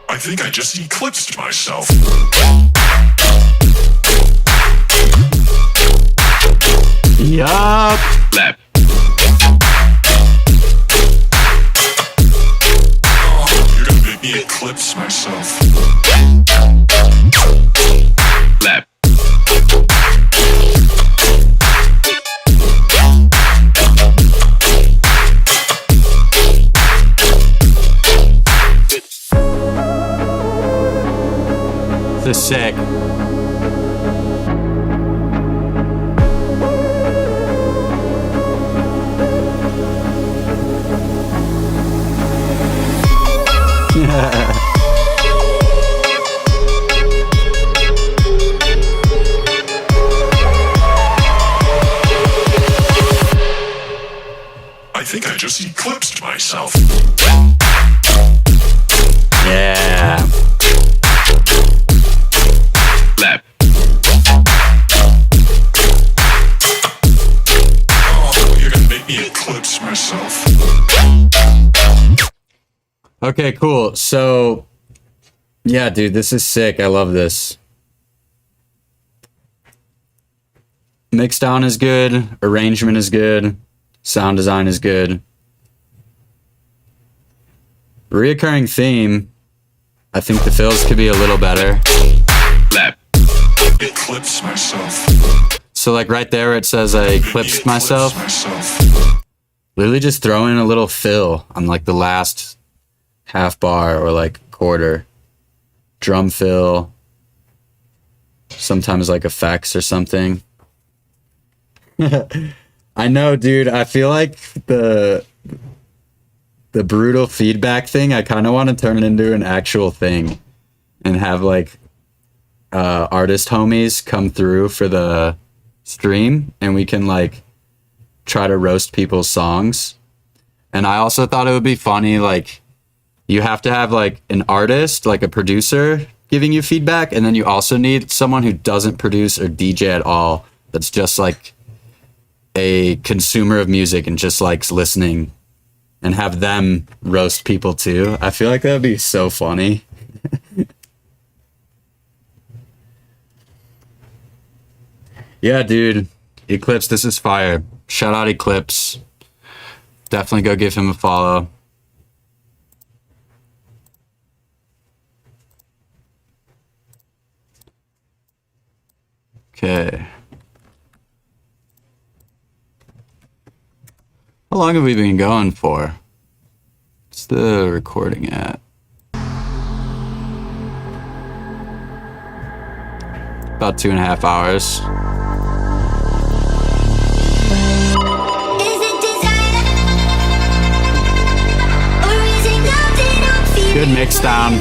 I think I just eclipsed myself. Yup. Lap. You're gonna make me eclipse myself. Lap. This is sick. I think I just eclipsed myself. Yeah. Lap. You're gonna make me eclipse myself. Okay, cool. So, yeah, dude, this is sick. I love this. Mix down is good. Arrangement is good. Sound design is good. Reoccurring theme. I think the fills could be a little better. Lap. Eclipse myself. So, like, right there where it says I eclipsed myself. Literally just throw in a little fill on, like, the last half bar or, like, quarter. Drum fill. Sometimes, like, effects or something. I know, dude. I feel like the brutal feedback thing, I kind of want to turn it into an actual thing and have, like, artist homies come through for the stream and we can, like, try to roast people's songs. And I also thought it would be funny, like, you have to have, like, an artist, like a producer giving you feedback, and then you also need someone who doesn't produce or DJ at all, that's just, like, a consumer of music and just likes listening and have them roast people too. I feel like that'd be so funny. Yeah, dude. Eclipse, this is fire. Shout out Eclipse. Definitely go give him a follow. Okay. How long have we been going for? What's the recording at? About 2.5 hours. Good mix down.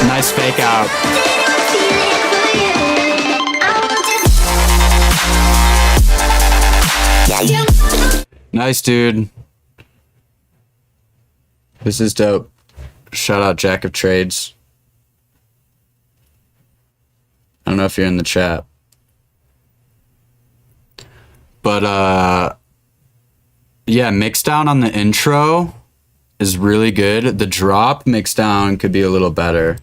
Nice fake out. Nice, dude. This is dope. Shout out Jack of Trades. I don't know if you're in the chat. But, yeah, mix down on the intro is really good. The drop mix down could be a little better.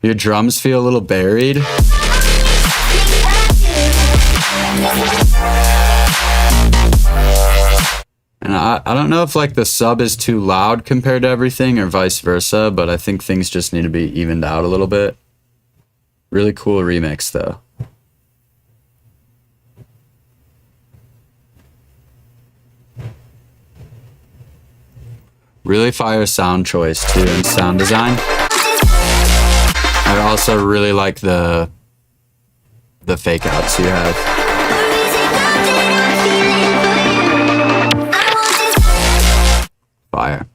Your drums feel a little buried. And I don't know if like the sub is too loud compared to everything or vice versa, but I think things just need to be evened out a little bit. Really cool remix though. Really fire sound choice too and sound design. I also really like the fake outs you have. Fire.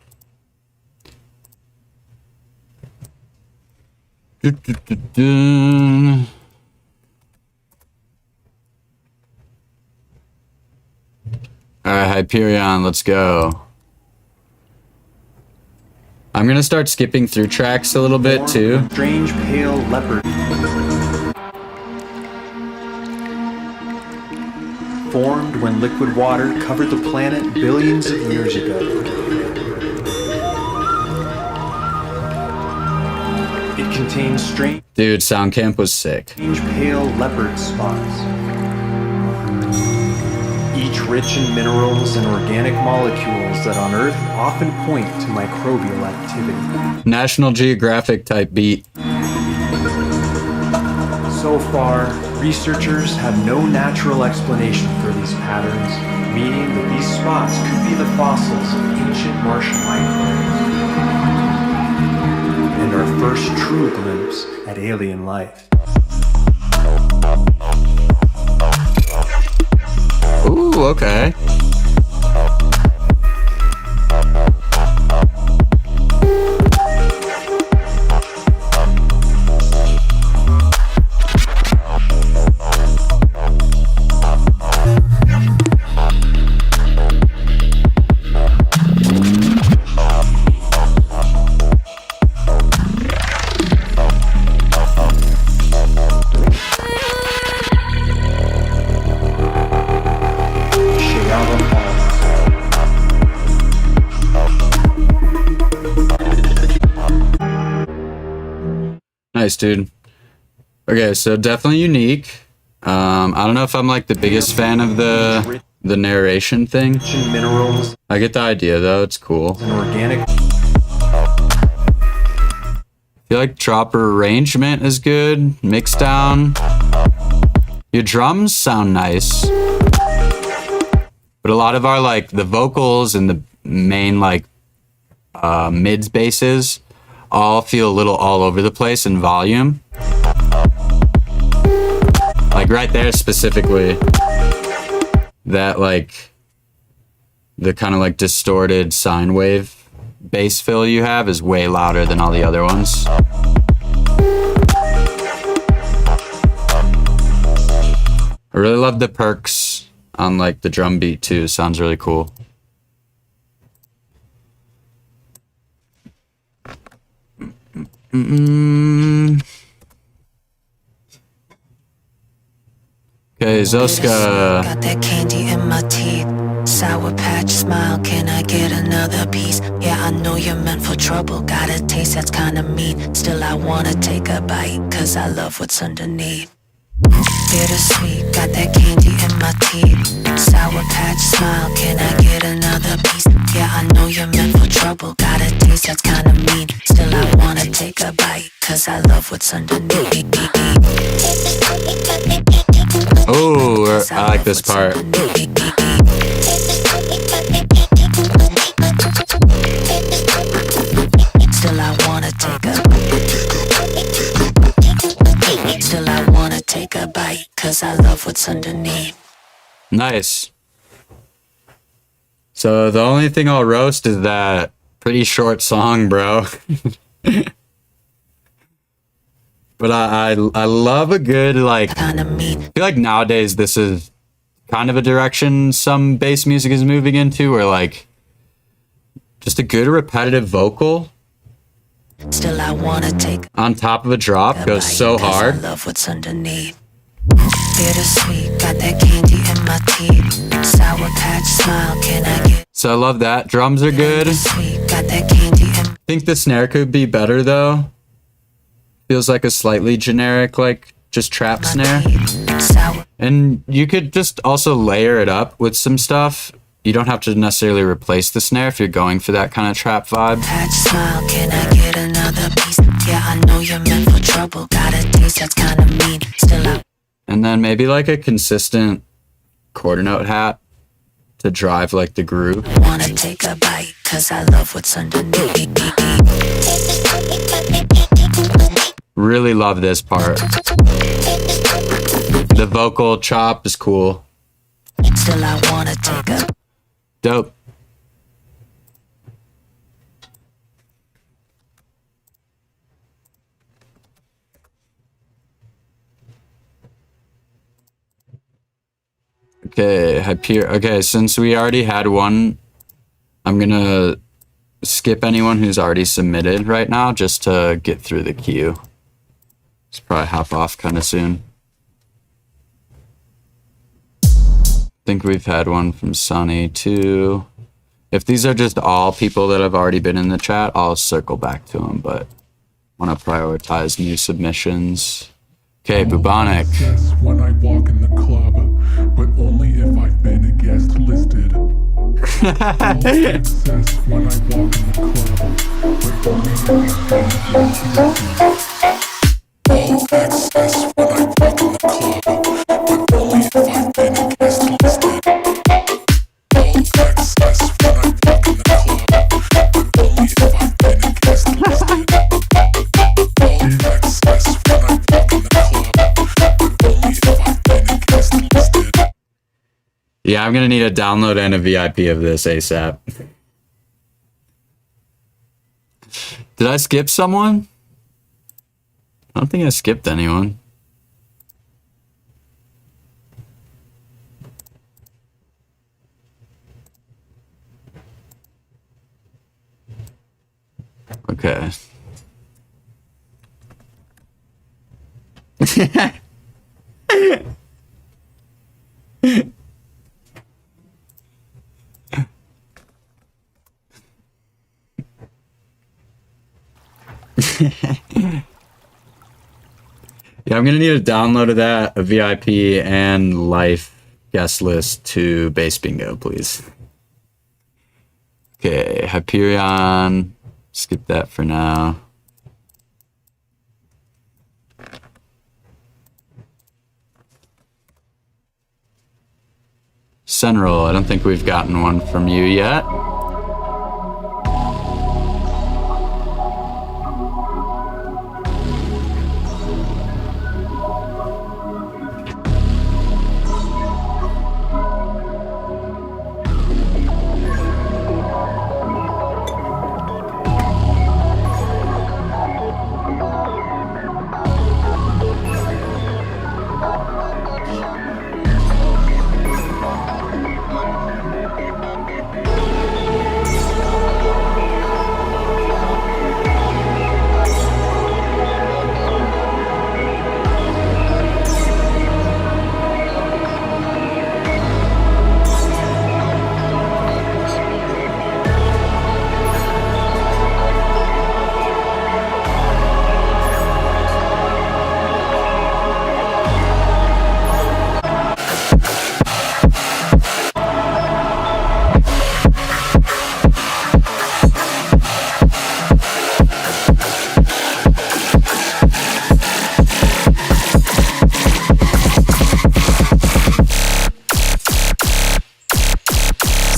Alright, Hyperion, let's go. I'm gonna start skipping through tracks a little bit too. Strange pale leopard. Formed when liquid water covered the planet billions of years ago. It contains strange... Dude, Sound Camp was sick. Strange pale leopard spots. Each rich in minerals and organic molecules that on Earth often point to microbial activity. National Geographic type beat. So far, researchers have no natural explanation for these patterns, meaning that these spots could be the fossils of ancient Martian microbes. And our first true glimpse at alien life. Ooh, okay. Nice, dude. Okay, so definitely unique. I don't know if I'm like the biggest fan of the narration thing. Minerals. I get the idea though, it's cool. An organic. I feel like dropper arrangement is good. Mix down. Your drums sound nice. But a lot of our like the vocals and the main like mids basses all feel a little all over the place in volume. Like right there specifically, that like the kind of like distorted sine wave bass fill you have is way louder than all the other ones. I really love the perks on like the drum beat too. Sounds really cool. Okay, Zoska. Got that candy in my teeth. Sour patch smile, can I get another piece? Yeah, I know you're meant for trouble. Got a taste that's kinda mean. Still, I wanna take a bite, cause I love what's underneath. Bittersweet, got that candy in my teeth. Sour patch smile, can I get another piece? Yeah, I know you're meant for trouble. Got a taste that's kinda mean. Still, I wanna take a bite, cause I love what's underneath. Oh, I like this part. Still I wanna take a bite, cause I love what's underneath. Nice. So the only thing I'll roast is that pretty short song, bro. But I love a good, like, I feel like nowadays this is kind of a direction some bass music is moving into, where like just a good repetitive vocal Still I wanna take on top of a drop goes so hard. I love what's underneath. Bittersweet, got that candy in my teeth. Sour patch smile, can I get? So I love that. Drums are good. Sweet, got that candy in. I think the snare could be better though. Feels like a slightly generic, like just trap snare. And you could just also layer it up with some stuff. You don't have to necessarily replace the snare if you're going for that kind of trap vibe. Patch smile, can I get another piece? Yeah, I know you're meant for trouble. Got a taste that's kinda mean. Still I And then maybe like a consistent quarter note hat to drive like the groove. wanna take a bite, cause I love what's underneath. Really love this part. The vocal chop is cool. Still I wanna take a Dope. Okay, Hyperion. Okay, since we already had one, I'm gonna skip anyone who's already submitted right now just to get through the queue. Just probably hop off kind of soon. I think we've had one from Sunny too. If these are just all people that have already been in the chat, I'll circle back to them, but want to prioritize new submissions. Okay, Bubonic. Yes, when I walk in the club, but only if I've been a guest listed. Success when I walk in the club, but only if I've been a guest listed. All access when I walk in the club, but only if I've been a guest listed. All access when I walk in the club, but only if I've been a guest listed. All access when I walk in the club, but only if I've been a guest listed. Yeah, I'm gonna need a download and a VIP of this ASAP. Did I skip someone? I don't think I skipped anyone. Okay. Yeah, I'm gonna need a download of that, a VIP and life guest list to Bass Bingo, please. Okay, Hyperion. Skip that for now. Senral, I don't think we've gotten one from you yet.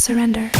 Surrender.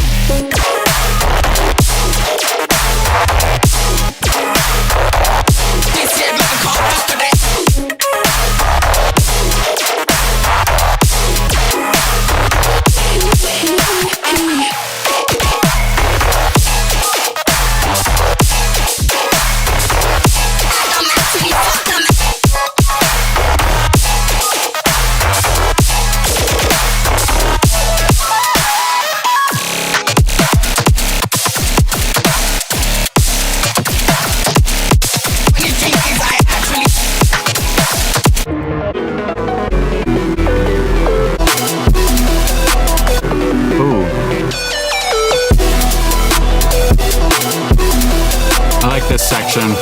This section.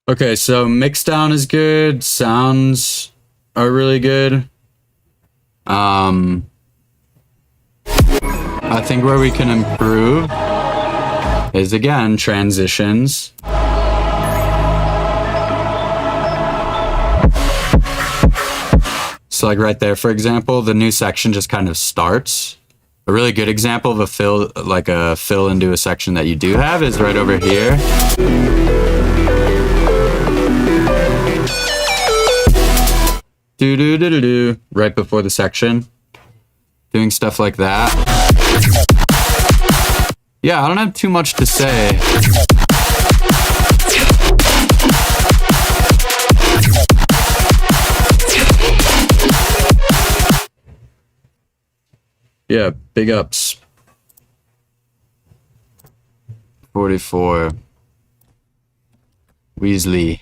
Okay, so mixdown is good, sounds are really good. I think where we can improve is, again, transitions. So like right there, for example, the new section just kind of starts. A really good example of a fill, like a fill into a section that you do have, is right over here. Do right before the section, doing stuff like that. Yeah, I don't have too much to say. Yeah, big ups. 44. Weasley.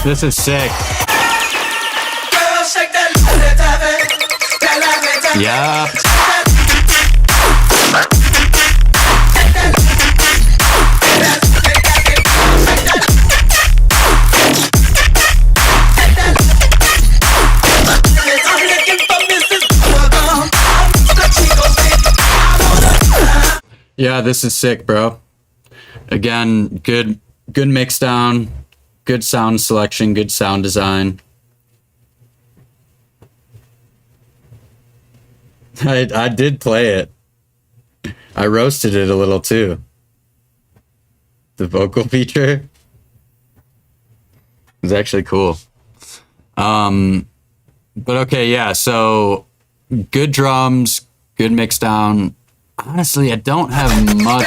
This is sick. Yeah. Yeah, this is sick, bro. Again, good mix down, good sound selection, good sound design. I did play it. I roasted it a little too. The vocal feature is actually cool. But okay, yeah, so good drums, good mix down. Honestly, I don't have much.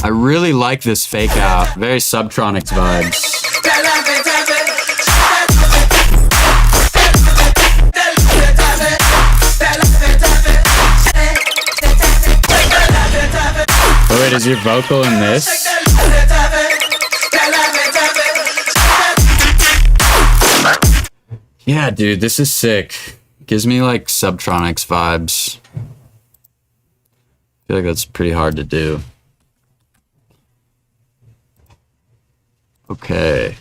I really like this fake out. Very Subtronics vibes. Oh wait, is your vocal in this? Yeah, dude, this is sick. Gives me like Subtronics vibes. I feel like that's pretty hard to do. Okay.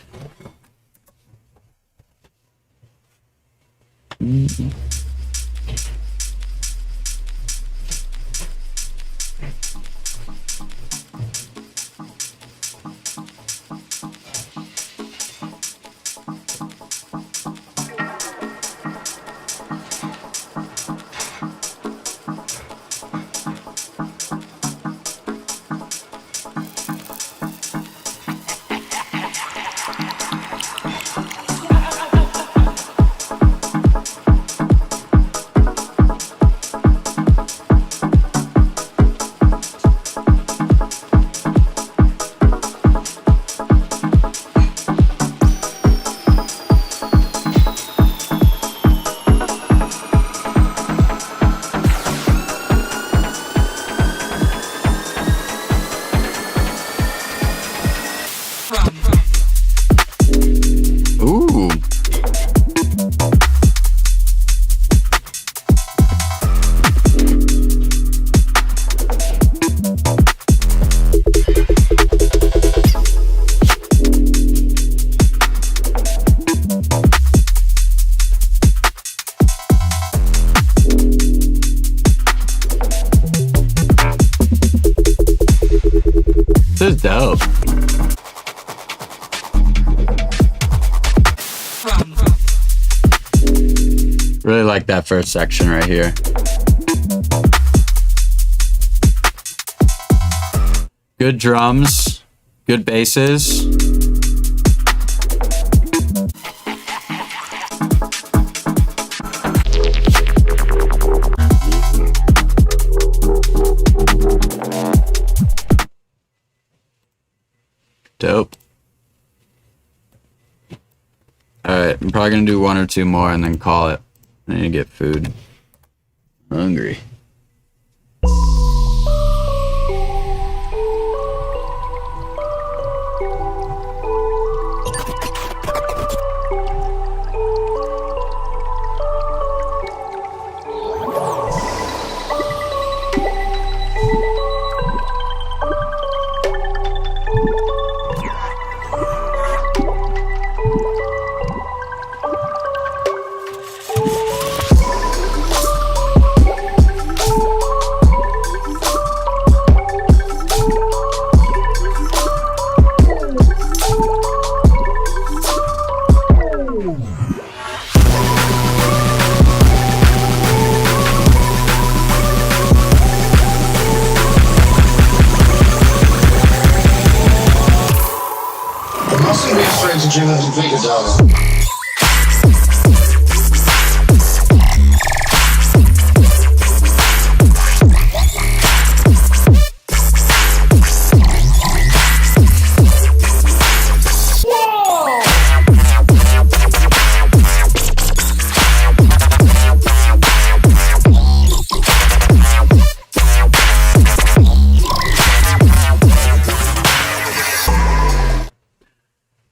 Ooh. This is dope. Really like that first section right here. Good drums, good basses. Dope. Alright, I'm probably gonna do one or two more and then call it. I need to get food. I'm hungry.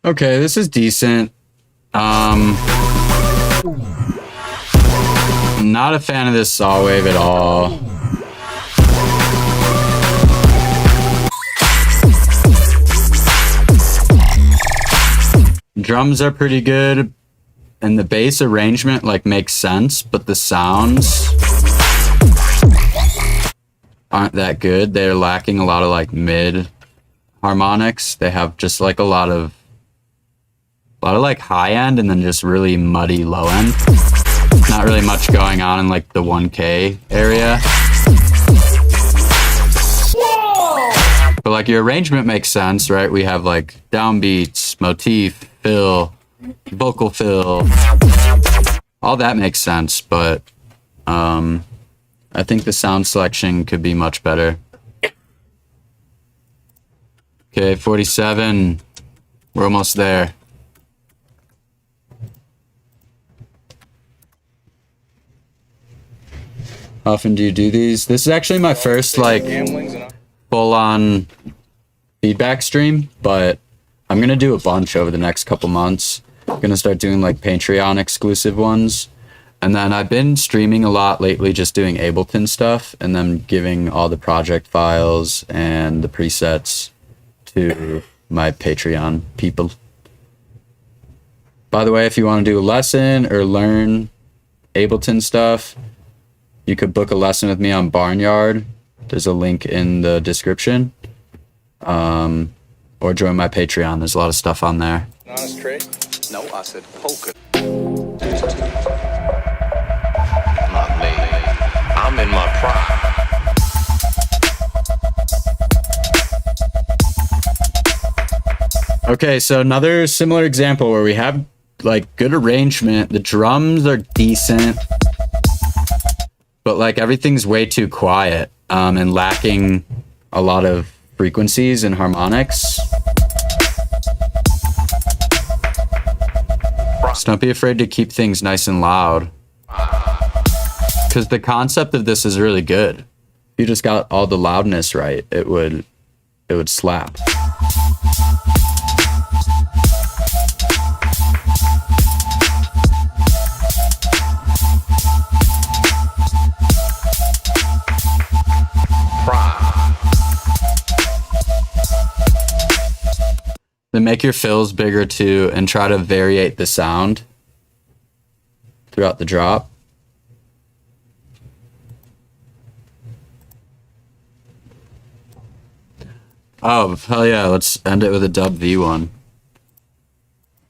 Okay, this is decent. Not a fan of this saw wave at all. Drums are pretty good, and the bass arrangement like makes sense, but the sounds aren't that good. They're lacking a lot of like mid harmonics. They have just like a lot of like high end and then just really muddy low end. Not really much going on in like the 1K area. But like your arrangement makes sense, right? We have like downbeats, motif, fill, vocal fill. All that makes sense, but I think the sound selection could be much better. Okay, 47. We're almost there. How often do you do these? This is actually my first like full-on feedback stream, but I'm gonna do a bunch over the next couple months. I'm gonna start doing like Patreon exclusive ones. And then I've been streaming a lot lately, just doing Ableton stuff and then giving all the project files and the presets to my Patreon people. By the way, if you want to do a lesson or learn Ableton stuff, you could book a lesson with me on Barnyard. There's a link in the description. Or join my Patreon. There's a lot of stuff on there. Honest trade? No, I said poker. Not me. I'm in my prime. Okay, so another similar example where we have like good arrangement. The drums are decent, but like everything's way too quiet and lacking a lot of frequencies and harmonics. So don't be afraid to keep things nice and loud, because the concept of this is really good. If you just got all the loudness right, it would slap. Then make your fills bigger too and try to variate the sound throughout the drop. Oh, hell yeah, let's end it with a dub V one.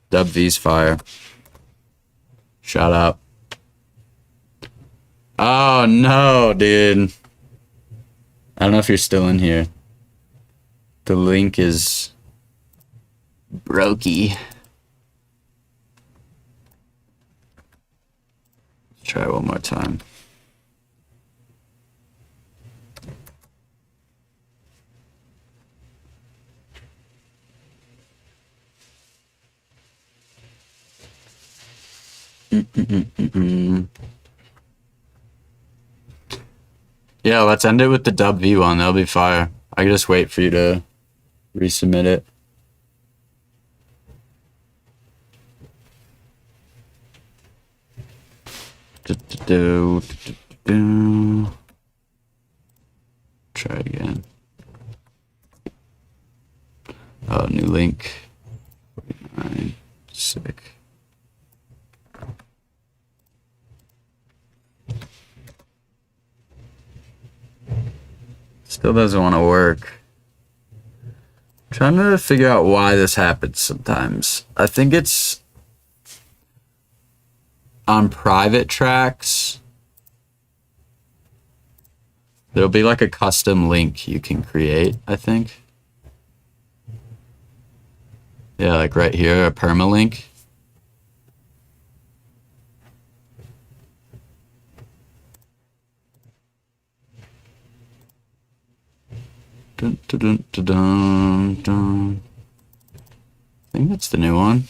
Dub V's fire. Shout out. Oh no, dude. I don't know if you're still in here. The link is brokey. Let's try it one more time. Yeah, let's end it with the dub V1. That'll be fire. I can just wait for you to resubmit it. Try again. Oh, new link. 49. Sick. Still doesn't want to work. I'm trying to figure out why this happens sometimes. I think it's on private tracks. There'll be like a custom link you can create, I think. Yeah, like right here, a permalink. Dun, dun, dun, dun, dun, dun. I think that's the new one.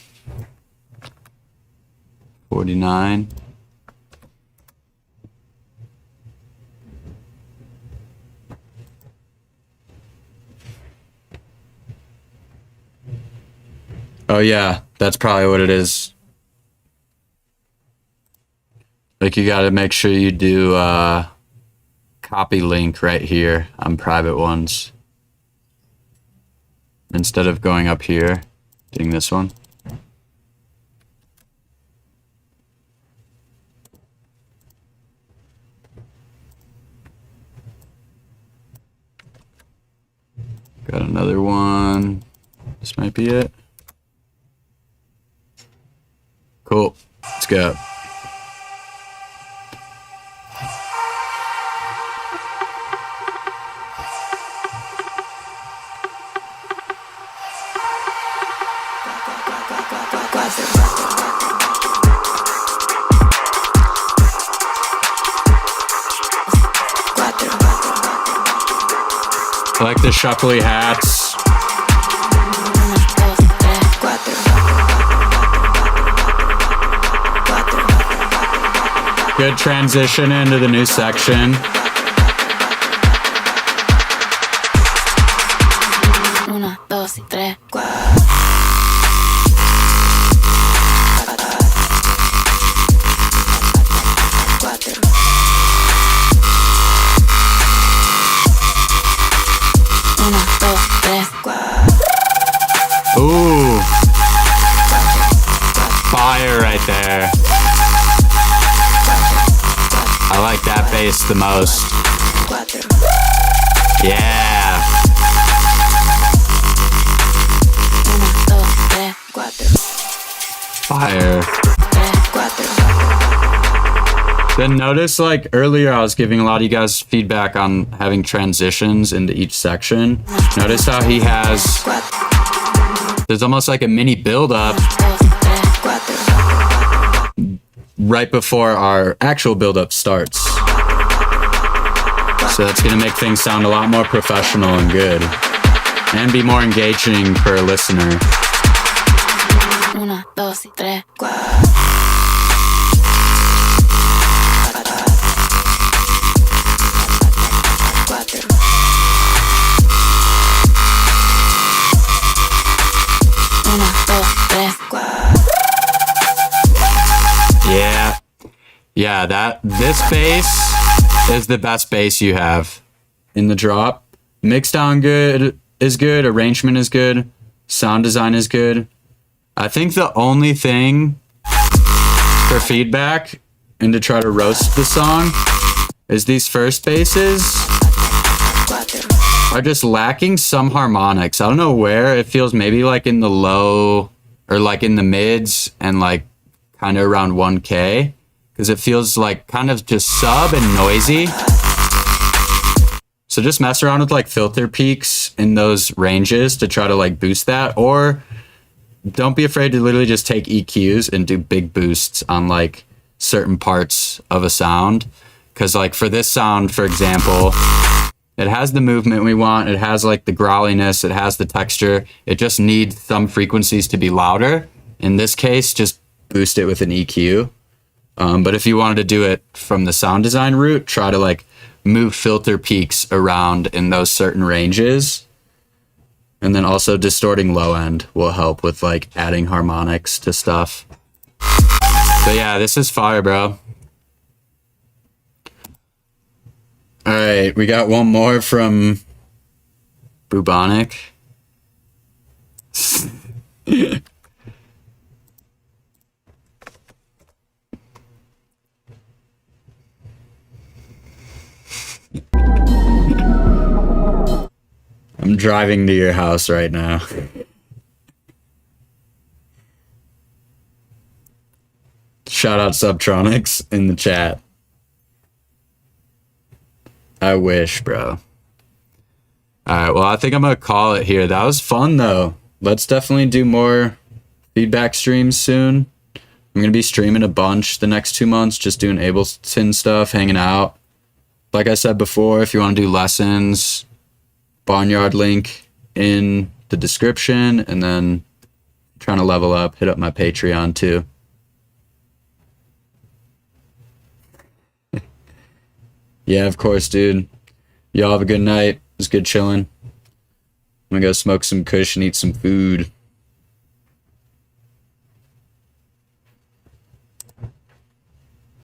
49. Oh yeah, that's probably what it is. Like you gotta make sure you do copy link right here on private ones. Instead of going up here, doing this one. Got another one. This might be it. Cool. Let's go. I like the shuffly hats. Good transition into the new section. Una, dos y tres. Ooh. Fire right there. I like that bass the most. Yeah. Fire. Then notice, like earlier I was giving a lot of you guys feedback on having transitions into each section. Notice how he has, there's almost like a mini build up right before our actual build up starts. So that's gonna make things sound a lot more professional and good. And be more engaging for a listener. Una, dos y tres. Yeah. Yeah, this bass is the best bass you have in the drop. Mix down is good, arrangement is good, sound design is good. I think the only thing for feedback and to try to roast the song is these first basses are just lacking some harmonics. I don't know where. It feels maybe like in the low or like in the mids and like kind of around 1K, because it feels like kind of just sub and noisy. So just mess around with like filter peaks in those ranges to try to like boost that, or don't be afraid to literally just take EQs and do big boosts on like certain parts of a sound. Because like for this sound, for example, it has the movement we want, it has like the growliness, it has the texture. It just needs some frequencies to be louder. In this case, just boost it with an EQ. But if you wanted to do it from the sound design route, try to like move filter peaks around in those certain ranges. And then also distorting low end will help with like adding harmonics to stuff. But yeah, this is fire, bro. All right, we got one more from Bubonic. I'm driving to your house right now. Shout out Subtronics in the chat. I wish, bro. Alright, well, I think I'm gonna call it here. That was fun, though. Let's definitely do more feedback streams soon. I'm gonna be streaming a bunch the next 2 months, just doing Ableton stuff, hanging out. Like I said before, if you want to do lessons, Barnyard link in the description, and then trying to level up, hit up my Patreon too. Yeah, of course, dude. Y'all have a good night. It was good chilling. I'm gonna go smoke some kush and eat some food.